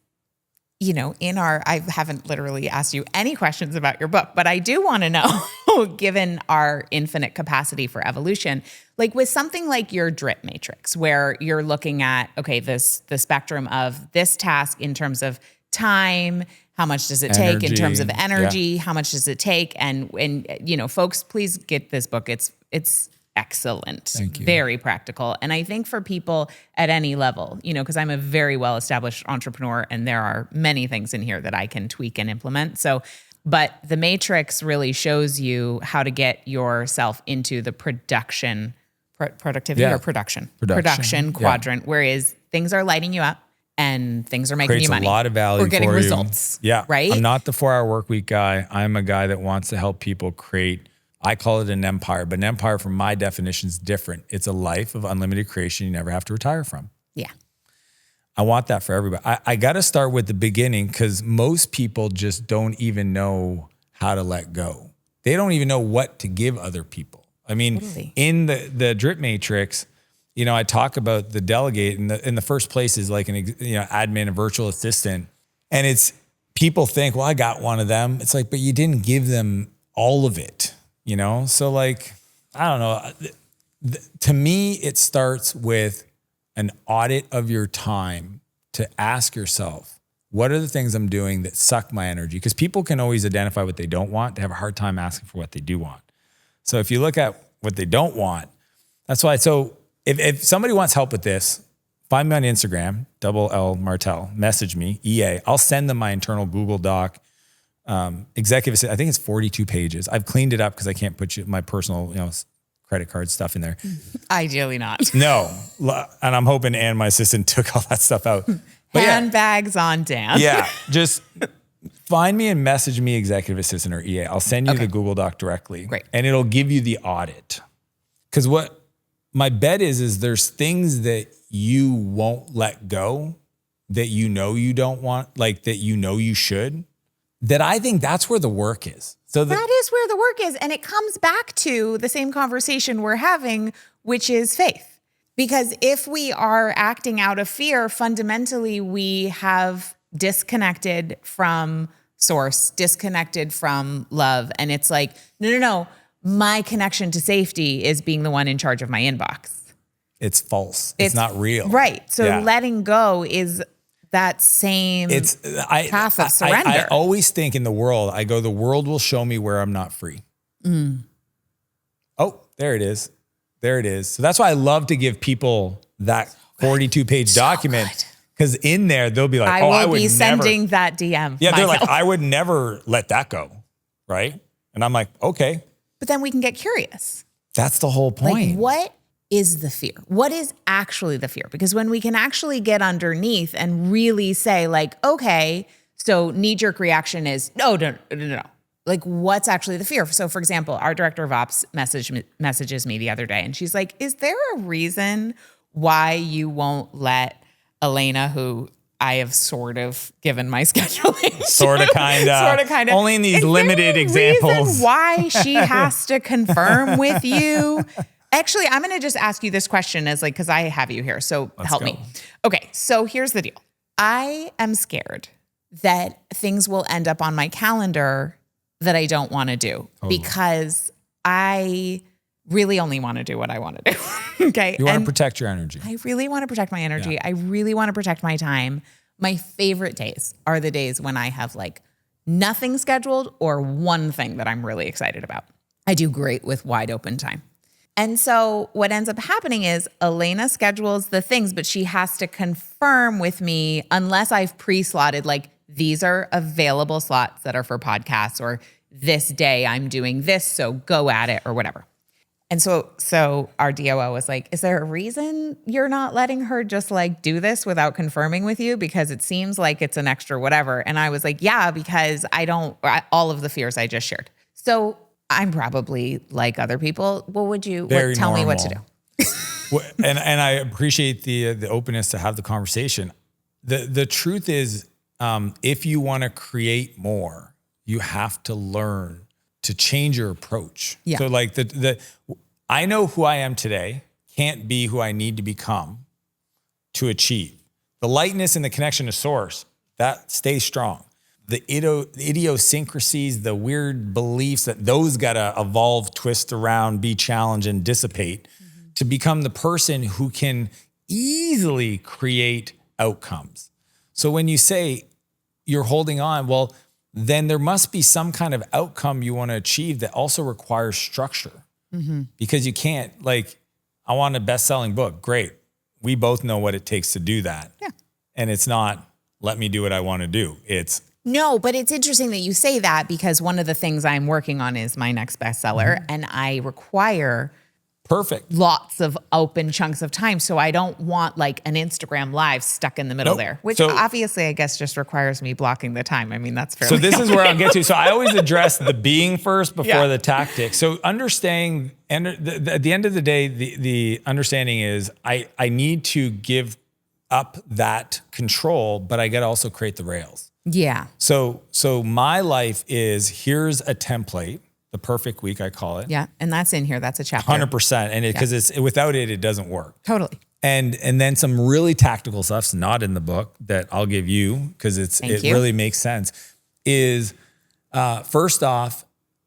B: I haven't literally asked you any questions about your book, but I do want to know, given our infinite capacity for evolution, like with something like your drip matrix, where you're looking at, okay, the spectrum of this task in terms of time, how much does it take in terms of energy, how much does it take? And folks, please get this book. It's excellent.
A: Thank you.
B: Very practical. And I think for people at any level, because I'm a very well-established entrepreneur and there are many things in here that I can tweak and implement. But the matrix really shows you how to get yourself into the production quadrant, whereas things are lighting you up and things are making
A: Creates
B: you money.
A: a lot of value.
B: We're getting
A: for
B: results.
A: You. Yeah.
B: Right.
A: I'm not the 4-hour work week guy. I'm a guy that wants to help people create, I call it an empire, but an empire from my definition is different. It's a life of unlimited creation you never have to retire from.
B: Yeah.
A: I want that for everybody. I got to start with the beginning because most people just don't even know how to let go. They don't even know what to give other people. I mean,
B: Totally.
A: In the drip matrix, I talk about the delegate in the first place is like an admin, a virtual assistant. And it's people think, well, I got one of them. It's like, but you didn't give them all of it, So like, I don't know. To me, it starts with an audit of your time to ask yourself, what are the things I'm doing that suck my energy? Because people can always identify what they don't want. They have a hard time asking for what they do want. So if you look at what they don't want, that's why. So if somebody wants help with this, find me on Instagram, L Martell, message me, EA. I'll send them my internal Google Doc, executive. I think it's 42 pages. I've cleaned it up because I can't put my personal, credit card stuff in there.
B: Ideally not.
A: No. And I'm hoping Ann, my assistant, took all that stuff out. But
B: Handbags on Dan.
A: Yeah. Just find me and message me executive assistant or EA. I'll send you the Google Doc directly.
B: Great.
A: And it'll give you the audit. Because what my bet is there's things that you won't let go that you know you don't want, like that you know you should, that I think that's where the work is. So
B: that is where the work is. And it comes back to the same conversation we're having, which is faith. Because if we are acting out of fear, fundamentally we have disconnected from source, disconnected from love. And it's like, no. My connection to safety is being the one in charge of my inbox.
A: It's false. It's not real.
B: Right. So letting go is that same path of surrender.
A: I always think in the world, the world will show me where I'm not free. Oh, there it is. There it is. So that's why I love to give people that 42-page document. Because in there, they'll be like, I would be
B: sending that DM.
A: Yeah, they're like, I would never let that go. Right? And I'm like, okay.
B: But then we can get curious.
A: That's the whole point.
B: Like, what is the fear? What is actually the fear? Because when we can actually get underneath and really say like, okay, so knee-jerk reaction is, no. Like, what's actually the fear? So for example, our director of ops messages me the other day and she's like, is there a reason why you won't let Elena, who I have sort of given my scheduling.
A: Sort of, kind of. Only in these limited examples.
B: Why she has to confirm with you? Actually, I'm going to just ask you this question as because I have you here. So help me. Okay. So here's the deal. I am scared that things will end up on my calendar that I don't want to do because I really only want to do what I want to do. Okay.
A: You want to protect your energy.
B: I really want to protect my energy. Yeah. I really want to protect my time. My favorite days are the days when I have nothing scheduled or one thing that I'm really excited about. I do great with wide open time. And so what ends up happening is Elena schedules the things, but she has to confirm with me unless I've pre-slotted, these are available slots that are for podcasts, or this day I'm doing this, so go at it, or whatever. And so our DOO was like, is there a reason you're not letting her just do this without confirming with you? Because it seems like it's an extra whatever. And I was like, yeah, because all of the fears I just shared. So I'm probably like other people. What would you tell me what to do?
A: and I appreciate the openness to have the conversation. The truth is, if you want to create more, you have to learn to change your approach. Yeah. So I know who I am today can't be who I need to become to achieve. The lightness and the connection to source, that stays strong. The idiosyncrasies, the weird beliefs, those gotta evolve, twist around, be challenged, and dissipate to become the person who can easily create outcomes. So when you say you're holding on, well, then there must be some kind of outcome you want to achieve that also requires structure. Because you can't, I want a best-selling book. Great. We both know what it takes to do that. Yeah. And it's not, let me do what I want to do.
B: No, but it's interesting that you say that, because one of the things I'm working on is my next bestseller, and I require lots of open chunks of time. So I don't want an Instagram live stuck in the middle there, which obviously I guess just requires me blocking the time. I mean, that's fairly
A: So this is where I'll get to. So I always address the being first before the tactic. So understanding, and at the end of the day, the understanding is I need to give up that control, but I got to also create the rails.
B: Yeah.
A: So my life is, here's a template. The perfect week, I call it.
B: Yeah, and that's in here. That's a chapter.
A: 100%. And because it's without it doesn't work.
B: Totally.
A: And then some really tactical stuff's not in the book that I'll give you because it really makes sense. Is first off,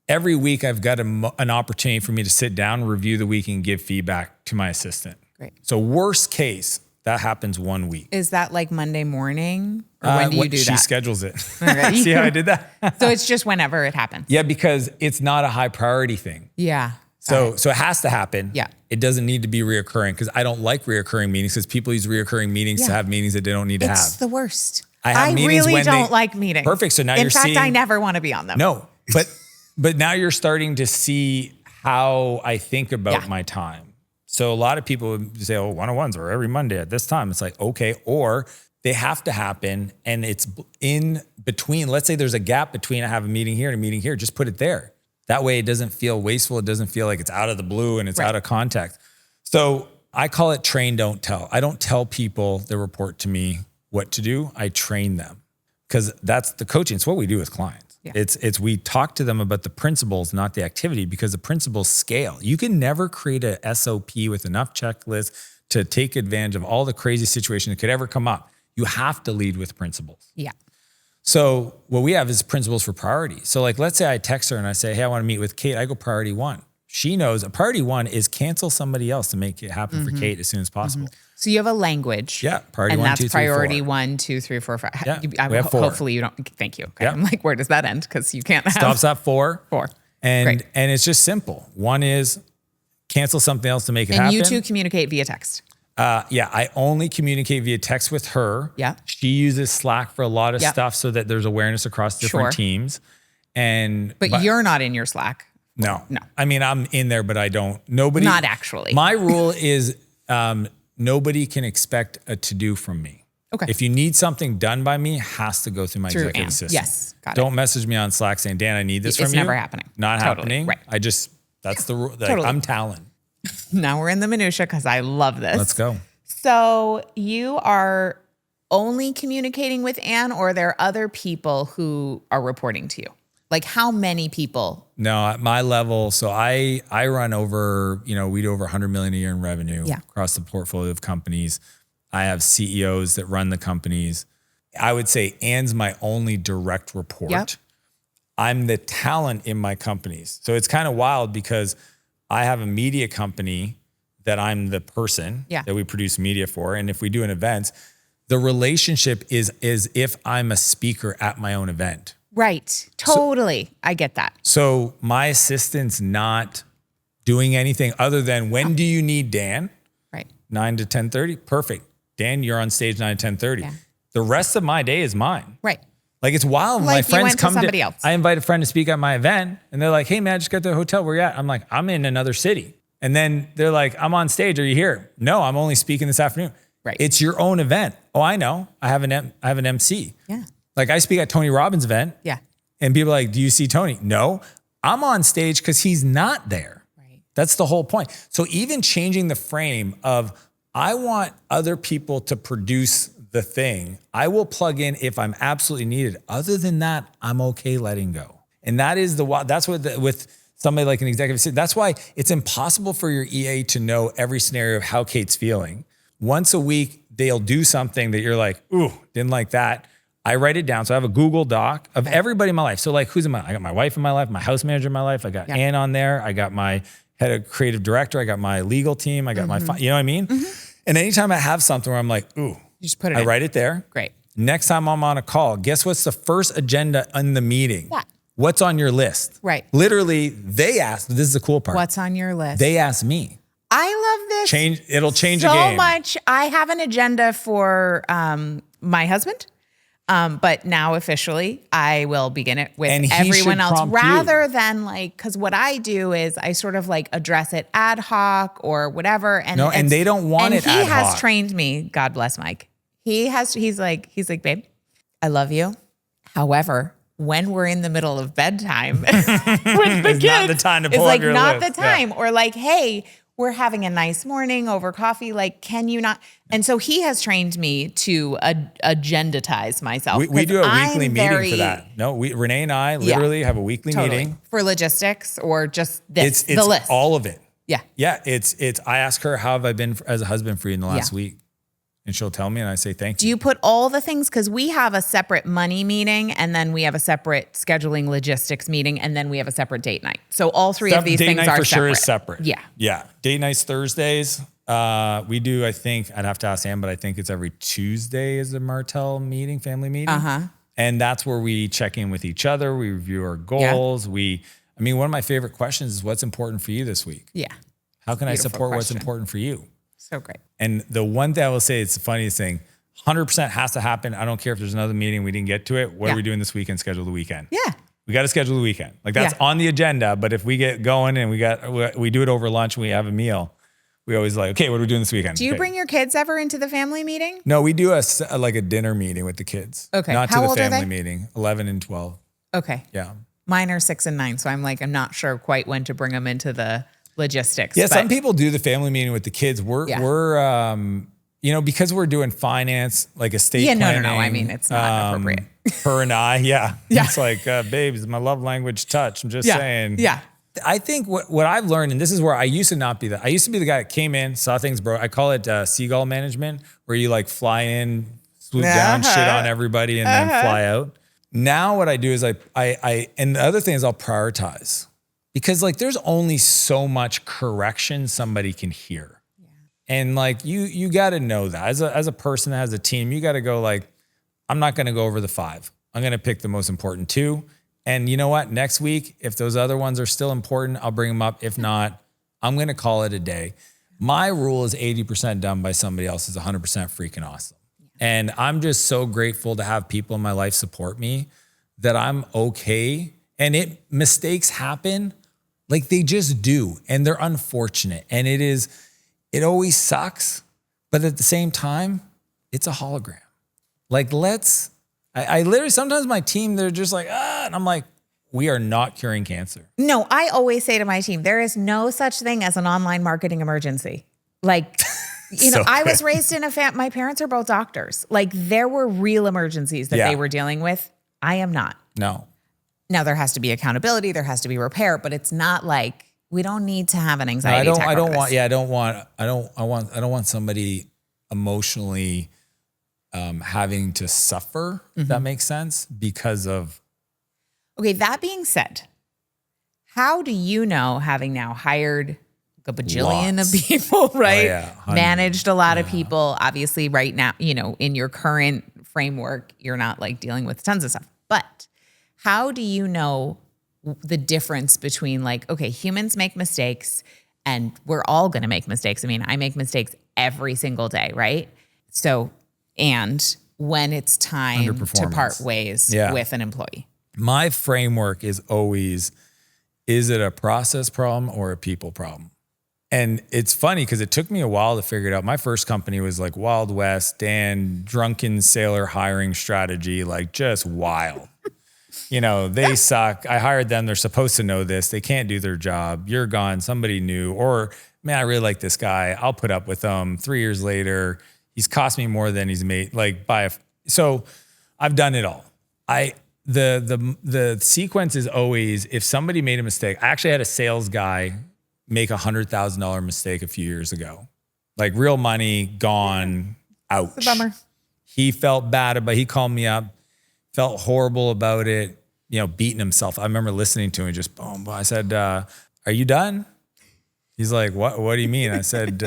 A: every week I've got an opportunity for me to sit down, review the week, and give feedback to my assistant.
B: Great.
A: So worst case, that happens 1 week.
B: Is that Monday morning? Or when do you do that?
A: She schedules it. Okay. See how I did that?
B: So it's just whenever it happens.
A: Yeah, because it's not a high priority thing.
B: Yeah.
A: So it has to happen.
B: Yeah.
A: It doesn't need to be reoccurring, because I don't like reoccurring meetings, because people use reoccurring meetings to have meetings that they don't need to have.
B: It's the worst.
A: I
B: really don't like meetings.
A: Perfect. So now
B: In fact, I never want to be on them.
A: No, but now you're starting to see how I think about my time. So a lot of people would say, one-on-ones are every Monday at this time. It's like, okay, or they have to happen and it's in between. Let's say there's a gap between I have a meeting here and a meeting here. Just put it there. That way it doesn't feel wasteful. It doesn't feel like it's out of the blue and it's out of context. So I call it train, don't tell. I don't tell people that report to me what to do, I train them, because that's the coaching. It's what we do with clients.
B: Yeah.
A: It's we talk to them about the principles, not the activity, because the principles scale. You can never create a SOP with enough checklists to take advantage of all the crazy situations that could ever come up. You have to lead with principles.
B: Yeah.
A: So what we have is principles for priority. So like, let's say I text her and I say, hey, I want to meet with Kate. I go priority 1. She knows a priority 1 is cancel somebody else to make it happen for Kate as soon as possible.
B: So you have a language.
A: Yeah. Priority
B: and
A: 1,
B: that's
A: 2, 3,
B: priority
A: 4.
B: 1, 2, 3, 4, 5.
A: Yeah, we have 4.
B: Hopefully you don't. Thank you. Okay.
A: Yeah.
B: I'm like, where does that end? Because you can't have.
A: Stops at 4.
B: 4.
A: And
B: Great.
A: and it's just simple. 1 is cancel something else to make it
B: And
A: happen.
B: you two communicate via text.
A: Yeah, I only communicate via text with her.
B: Yeah.
A: She uses Slack for a lot of stuff so that there's awareness across different teams.
B: But you're not in your Slack.
A: No.
B: No.
A: I mean, I'm in there, but I don't. Nobody.
B: Not actually.
A: My rule is nobody can expect a to-do from me.
B: Okay.
A: If you need something done by me, it has to go through my executive
B: Anne.
A: assistant.
B: Yes. Got it.
A: Don't message me on Slack saying, Dan, I need this from you.
B: It's never happening.
A: Not
B: Totally.
A: happening.
B: Right.
A: I just, that's the rule. Like,
B: totally.
A: I'm talent.
B: Now we're in the minutia because I love this.
A: Let's go.
B: So you are only communicating with Anne, or are there other people who are reporting to you? Like how many people?
A: No, at my level, so I run over, we do over 100 million a year in revenue across the portfolio of companies. I have CEOs that run the companies. I would say Anne's my only direct report.
B: Yep.
A: I'm the talent in my companies. So it's kind of wild because I have a media company that I'm the person that we produce media for. And if we do an event, the relationship is if I'm a speaker at my own event.
B: Right. Totally. I get that.
A: So my assistant's not doing anything other than when do you need Dan?
B: Right.
A: 9 to 10:30. Perfect. Dan, you're on stage 9 to 10:30.
B: Yeah.
A: The rest of my day is mine.
B: Right.
A: Like it's wild.
B: Like
A: My
B: you
A: friends
B: went to
A: come
B: somebody else.
A: I invite a friend to speak at my event and they're like, hey man, I just got to the hotel. Where you at? I'm like, I'm in another city. And then they're like, I'm on stage. Are you here? No, I'm only speaking this afternoon.
B: Right.
A: It's your own event. Oh, I know. I have an MC.
B: Yeah.
A: Like I speak at Tony Robbins' event.
B: Yeah.
A: And people are like, do you see Tony? No, I'm on stage because he's not there.
B: Right.
A: That's the whole point. So even changing the frame of, I want other people to produce the thing. I will plug in if I'm absolutely needed. Other than that, I'm okay letting go. And that is that's what with somebody like an executive assistant. That's why it's impossible for your EA to know every scenario of how Kate's feeling. Once a week, they'll do something that you're like, ooh, didn't like that. I write it down. So I have a Google Doc of everybody in my life. So like, who's in my life? I got my wife in my life, my house manager in my life. I got Ann on there. I got my head of creative director. I got my legal team. I got my, you know what I mean? And anytime I have something where I'm like, ooh,
B: You just put it
A: I
B: in.
A: write it there.
B: Great.
A: Next time I'm on a call, guess what's the first agenda in the meeting?
B: What?
A: What's on your list?
B: Right.
A: Literally, they asked, this is the cool part.
B: What's on your list?
A: They asked me.
B: I love this.
A: It'll change
B: so
A: a game.
B: much. I have an agenda for my husband. But now officially I will begin it with
A: And he
B: everyone
A: should
B: else
A: prompt
B: rather than like, cause what I do is I sort of like address it ad hoc or whatever. And
A: No, and they don't want it ad
B: he has
A: hoc.
B: trained me. God bless Mike. He's like, babe, I love you. However, when we're in the middle of bedtime with the
A: It's not the time to
B: it's
A: pull up
B: like
A: your
B: not
A: list.
B: the time. Or like, hey, we're having a nice morning over coffee. Like, can you not? And so he has trained me to agendatize myself.
A: We do a
B: 'cause
A: weekly
B: I'm
A: meeting
B: very-
A: for that. No, Renee and I literally have a weekly meeting.
B: for logistics or just this,
A: It's
B: the list.
A: all of it.
B: Yeah.
A: Yeah, it's. I ask her, how have I been as a husband for you in the last week? And she'll tell me and I say, thank
B: Do
A: you.
B: you put all the things? Because we have a separate money meeting and then we have a separate scheduling logistics meeting and then we have a separate date night. So all three of these
A: Date
B: things
A: night
B: are
A: for
B: separate.
A: sure is separate.
B: Yeah.
A: Yeah. Date nights Thursdays. We do, I think, I'd have to ask Sam, but I think it's every Tuesday is a Martell meeting, family meeting. And that's where we check in with each other. We review our goals. One of my favorite questions is, what's important for you this week?
B: Yeah.
A: How can I
B: Beautiful
A: support what's
B: question.
A: important for you?
B: So great.
A: And the one thing I will say, it's the funniest thing, 100% has to happen. I don't care if there's another meeting, we didn't get to it. What are we doing this weekend? Schedule the weekend.
B: Yeah.
A: We got to schedule the weekend. Like that's on the agenda. But if we get going and we do it over lunch and we have a meal, we always like, okay, what are we doing this weekend?
B: Do you bring your kids ever into the family meeting?
A: No, we do a dinner meeting with the kids.
B: Okay.
A: Not
B: How
A: to the
B: old are
A: family
B: they?
A: meeting, 11 and 12.
B: Okay.
A: Yeah.
B: Mine are 6 and 9. So I'm not sure quite when to bring them into the logistics.
A: Yeah.
B: but
A: Some people do the family meeting with the kids. We're because we're doing finance, like estate
B: Yeah,
A: planning.
B: no. I mean, it's not appropriate.
A: Her and I, yeah.
B: Yeah.
A: It's like, babes, my love language touch. I'm just saying.
B: Yeah.
A: I think what I've learned, and this is where I used to not be that. I used to be the guy that came in, saw things broke. I call it seagull management, where you like fly in, swoop down, shit on everybody, and then fly out. Now what I do is I and the other thing is I'll prioritize, because like there's only so much correction somebody can hear. Yeah. And like you got to know that as a person that has a team, you got to go like, I'm not going to go over the 5. I'm going to pick the most important 2. And you know what? Next week, if those other ones are still important, I'll bring them up. If not, I'm going to call it a day. My rule is 80% done by somebody else is 100% freaking awesome. And I'm just so grateful to have people in my life support me that I'm okay. And mistakes happen, like they just do. And they're unfortunate. And it always sucks. But at the same time, it's a hologram. Like I literally, sometimes my team, they're just like, and I'm like, we are not curing cancer.
B: No, I always say to my team, there is no such thing as an online marketing emergency. Like, I was raised in my parents are both doctors. Like there were real emergencies that they were dealing with. I am not.
A: No.
B: Now there has to be accountability. There has to be repair, but it's not like we don't need to have an anxiety attack.
A: I don't want somebody emotionally having to suffer, if that makes sense, because of.
B: Okay, that being said, how do you know, having now hired a bajillion of people, right? Managed a lot of people, obviously right now, in your current framework, you're not like dealing with tons of stuff, but how do you know the difference between like, okay, humans make mistakes and we're all going to make mistakes. I mean, I make mistakes every single day, right? So, and when it's time to part ways with an employee.
A: My framework is always, is it a process problem or a people problem? And it's funny because it took me a while to figure it out. My first company was like Wild West, Dan, drunken sailor hiring strategy, like just wild. They suck. I hired them. They're supposed to know this. They can't do their job. You're gone. Somebody new. Or, man, I really like this guy. I'll put up with him. 3 years later, he's cost me more than he's made. So I've done it all. The sequence is always, if somebody made a mistake. I actually had a sales guy make $100,000 mistake a few years ago. Like real money gone, ouch.
B: It's a bummer.
A: He felt bad about it. He called me up, felt horrible about it, beating himself. I remember listening to him just boom. I said, are you done? He's like, what do you mean? I said,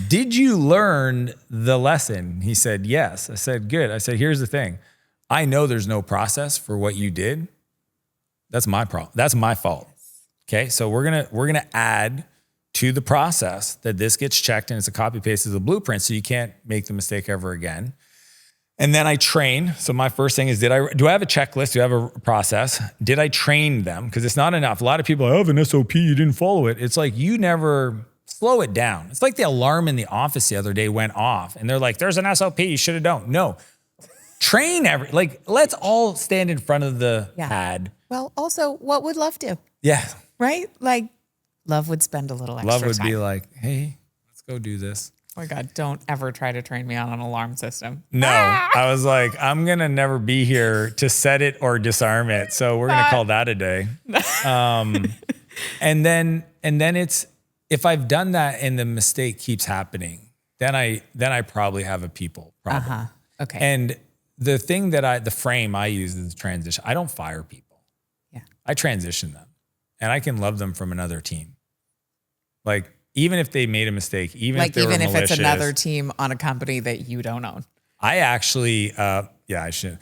A: did you learn the lesson? He said, yes. I said, good. I said, here's the thing. I know there's no process for what you did. That's my problem. That's my fault. Okay. So we're going to add to the process that this gets checked and it's a copy paste of the blueprint. So you can't make the mistake ever again. And then I train. So my first thing is, do I have a checklist? Do I have a process? Did I train them? Because it's not enough. A lot of people have an SOP, you didn't follow it. It's like, you never slow it down. It's like the alarm in the office the other day went off and they're like, there's an SOP, you should have done. No, train let's all stand in front of the pad.
B: Well, also, what would love do?
A: Yeah.
B: Right? Like love would spend a little extra time.
A: Love would be like, hey, let's go do this.
B: Oh my God, don't ever try to train me on an alarm system.
A: No, I was like, I'm going to never be here to set it or disarm it. So we're going to call that a day. And then it's, if I've done that and the mistake keeps happening, then I probably have a people problem.
B: Okay.
A: And the thing the frame I use is transition. I don't fire people.
B: Yeah.
A: I transition them and I can love them from another team. Like, even if they made a mistake, even if they were malicious.
B: Even if it's another team on a company that you don't own.
A: I actually, I should.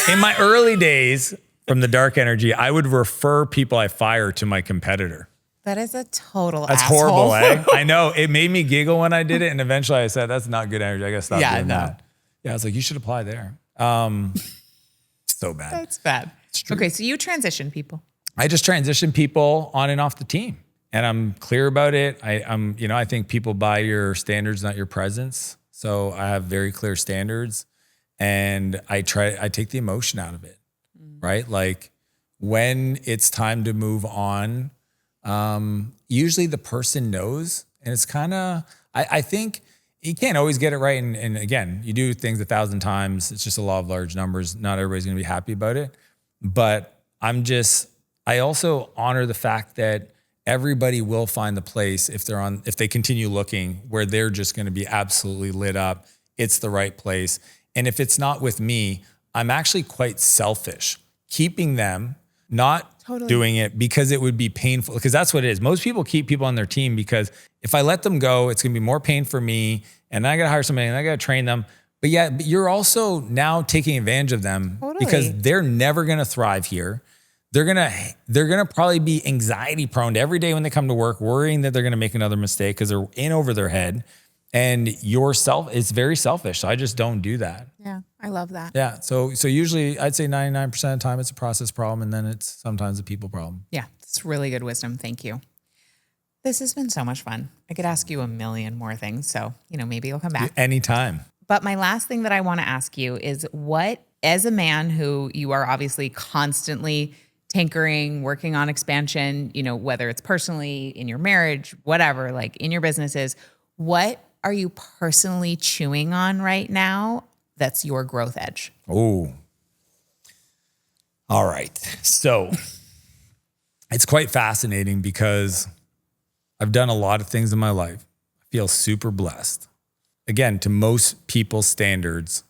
A: In my early days from the dark energy, I would refer people I fire to my competitor.
B: That is a total
A: That's
B: asshole.
A: horrible, eh? I know. It made me giggle when I did it. And eventually I said, that's not good energy. I got to stop doing that. Yeah, I was like, you should apply there. So bad.
B: That's bad. Okay, so you transition people.
A: I just transition people on and off the team. And I'm clear about it. I think people buy your standards, not your presence. So I have very clear standards and I take the emotion out of it, right? Like when it's time to move on, usually the person knows. And it's kind of, I think you can't always get it right. And again, you do things 1,000 times. It's just a law of large numbers. Not everybody's going to be happy about it. But I also honor the fact that everybody will find the place if they continue looking where they're just going to be absolutely lit up. It's the right place. And if it's not with me, I'm actually quite selfish keeping them, not doing it because it would be painful, because that's what it is. Most people keep people on their team because if I let them go, it's going to be more pain for me and I got to hire somebody and I got to train them. But you're also now taking advantage of them because they're never going to thrive here. They're gonna probably be anxiety prone every day when they come to work, worrying that they're gonna make another mistake because they're in over their head. And it's very selfish. So I just don't do that.
B: Yeah, I love that.
A: Yeah. So usually I'd say 99% of the time it's a process problem, and then it's sometimes a people problem.
B: Yeah, it's really good wisdom. Thank you. This has been so much fun. I could ask you a million more things. So, maybe you'll come back.
A: Anytime.
B: But my last thing that I want to ask you is what, as a man who you are obviously constantly tinkering, working on expansion, whether it's personally, in your marriage, whatever, like in your businesses, what are you personally chewing on right now that's your growth edge?
A: Oh, all right. So it's quite fascinating because I've done a lot of things in my life. I feel super blessed. Again, to most people's standards,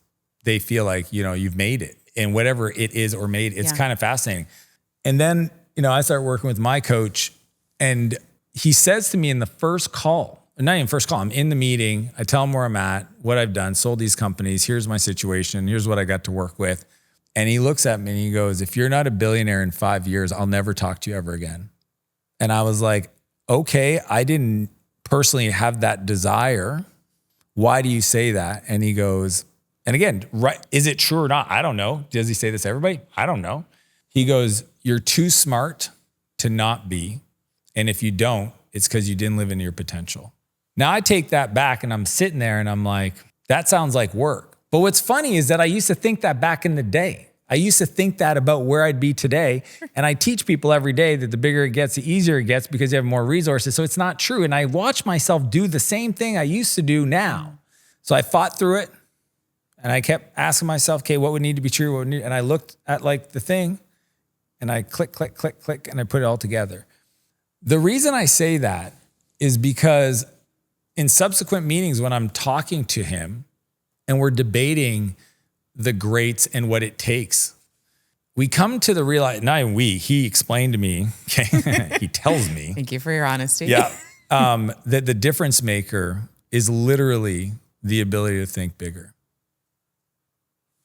A: they feel like, you've made it. And whatever it is or made, it's kind of fascinating. And then, I started working with my coach, and he says to me in the first call, not even first call, I'm in the meeting. I tell him where I'm at, what I've done, sold these companies. Here's my situation. Here's what I got to work with. And he looks at me and he goes, if you're not a billionaire in 5 years, I'll never talk to you ever again. And I was like, okay, I didn't personally have that desire. Why do you say that? And he goes, and again, right, is it true or not? I don't know. Does he say this to everybody? I don't know. He goes, you're too smart to not be. And if you don't, it's because you didn't live into your potential. Now I take that back and I'm sitting there and I'm like, that sounds like work. But what's funny is that I used to think that back in the day. I used to think that about where I'd be today. And I teach people every day that the bigger it gets, the easier it gets because you have more resources. So it's not true. And I watch myself do the same thing I used to do now. So I fought through it and I kept asking myself, okay, what would need to be true? And I looked at the thing and I click, and I put it all together. The reason I say that is because in subsequent meetings when I'm talking to him and we're debating the greats and what it takes, we come to the realization, he explained to me, okay, he tells me.
B: Thank you for your honesty.
A: Yeah, that the difference maker is literally the ability to think bigger.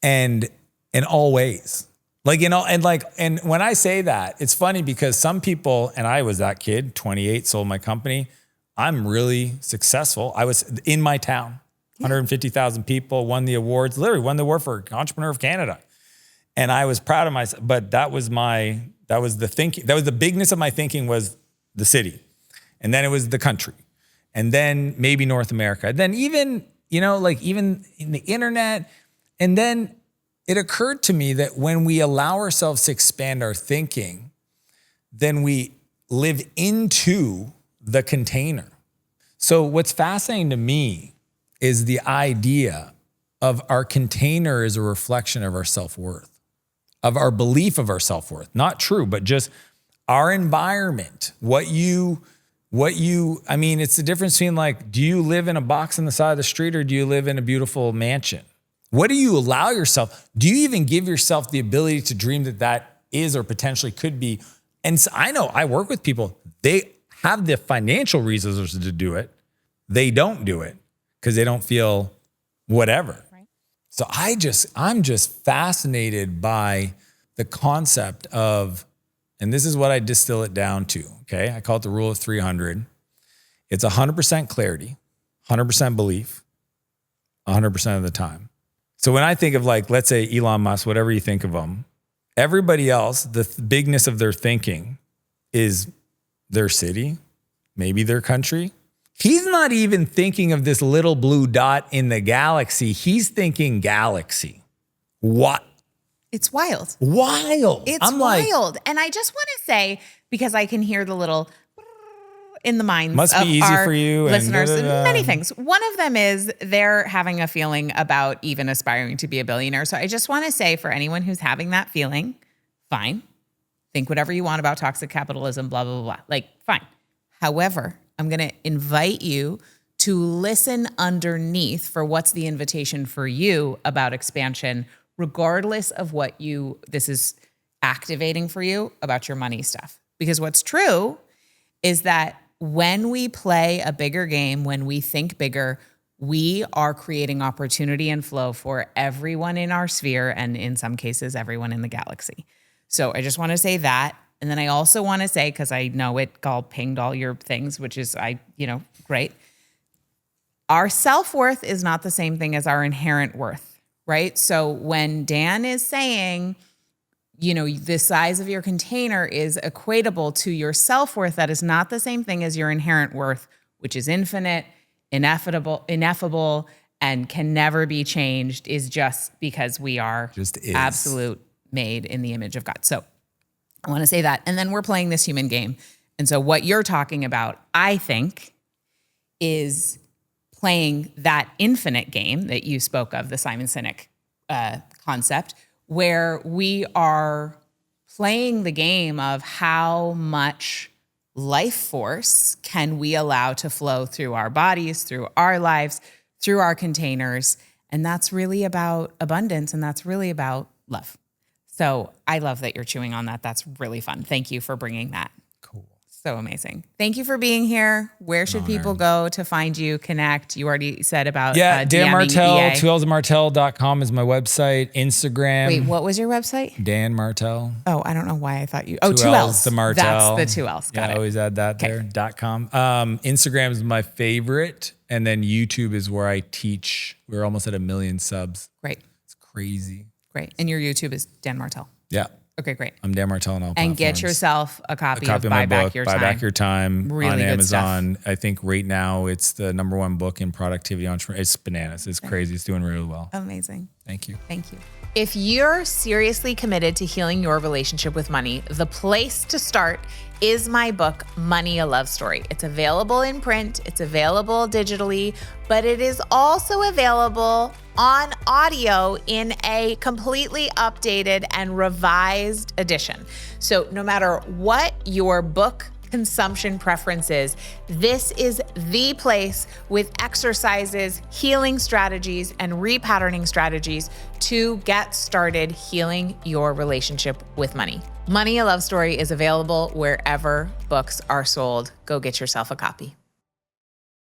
A: And in all ways. And when I say that, it's funny because some people, and I was that kid, 28, sold my company. I'm really successful. I was in my town, 150,000 people, won the awards, literally won the award for Entrepreneur of Canada. And I was proud of myself, but that was the thinking. That was the bigness of my thinking was the city. And then it was the country. And then maybe North America. And then even in the internet. And then it occurred to me that when we allow ourselves to expand our thinking, then we live into the container. So what's fascinating to me is the idea of our container is a reflection of our self-worth, of our belief of our self-worth. Not true, but just our environment, it's the difference between do you live in a box on the side of the street or do you live in a beautiful mansion? What do you allow yourself? Do you even give yourself the ability to dream that is or potentially could be? And so I know I work with people, they have the financial resources to do it. They don't do it because they don't feel whatever. Right. So I'm just fascinated by the concept of, and this is what I distill it down to, okay? I call it the rule of 300. It's 100% clarity, 100% belief, 100% of the time. So when I think of let's say Elon Musk, whatever you think of him, everybody else, the bigness of their thinking is their city, maybe their country. He's not even thinking of this little blue dot in the galaxy. He's thinking galaxy. What?
B: It's wild.
A: Wild.
B: It's wild. And I just want to say, because I can hear the little in the minds
A: Must be
B: of
A: easy
B: our
A: for you and
B: listeners.
A: da-da-da.
B: Many things. One of them is they're having a feeling about even aspiring to be a billionaire. So I just want to say, for anyone who's having that feeling, fine. Think whatever you want about toxic capitalism, blah, blah, blah, blah. Like, fine. However, I'm going to invite you to listen underneath for what's the invitation for you about expansion, regardless of what this is activating for you about your money stuff. Because what's true is that when we play a bigger game, when we think bigger, we are creating opportunity and flow for everyone in our sphere, and in some cases, everyone in the galaxy. So I just want to say that. And then I also want to say, because I know it all pinged all your things, which is, great. Our self-worth is not the same thing as our inherent worth, right? So when Dan is saying, the size of your container is equatable to your self-worth, that is not the same thing as your inherent worth, which is infinite, ineffable, and can never be changed, is just because we are absolute made in the image of God. So I want to say that. And then we're playing this human game. And so what you're talking about, I think, is playing that infinite game that you spoke of, the Simon Sinek concept, where we are playing the game of how much life force can we allow to flow through our bodies, through our lives, through our containers. And that's really about abundance, and that's really about love. So I love that you're chewing on that. That's really fun. Thank you for bringing that.
A: Cool.
B: So amazing. Thank you for being here. Where should people go to find you, connect? You already said about
A: Dan Martell,
B: EA.
A: 2lsmartell.com is my website. Instagram.
B: Wait, what was your website?
A: Dan Martell.
B: Oh, I don't know why I thought you.
A: 2
B: 2 L's.
A: the Martell.
B: That's the 2 L's. Got
A: I
B: it.
A: always add that there. .com. Instagram is my favorite. And then YouTube is where I teach. We're almost at 1 million subs.
B: Great.
A: It's crazy.
B: Great. And your YouTube is Dan Martell.
A: Yeah.
B: Okay, great.
A: I'm Dan Martell on all platforms.
B: And get yourself a copy of
A: my
B: Buy Back
A: book,
B: Your
A: Buy
B: Time.
A: Back Your Time
B: Really
A: on
B: good
A: Amazon.
B: stuff.
A: I think right now it's the #1 book in productivity entrepreneur. It's bananas. It's crazy. It's doing really well.
B: Amazing.
A: Thank you.
B: Thank you. If you're seriously committed to healing your relationship with money, the place to start is my book, Money, a Love Story. It's available in print, it's available digitally, but it is also available on audio in a completely updated and revised edition. So no matter what your book consumption preferences, this is the place with exercises, healing strategies, and repatterning strategies to get started healing your relationship with money. Money, a Love Story is available wherever books are sold. Go get yourself a copy.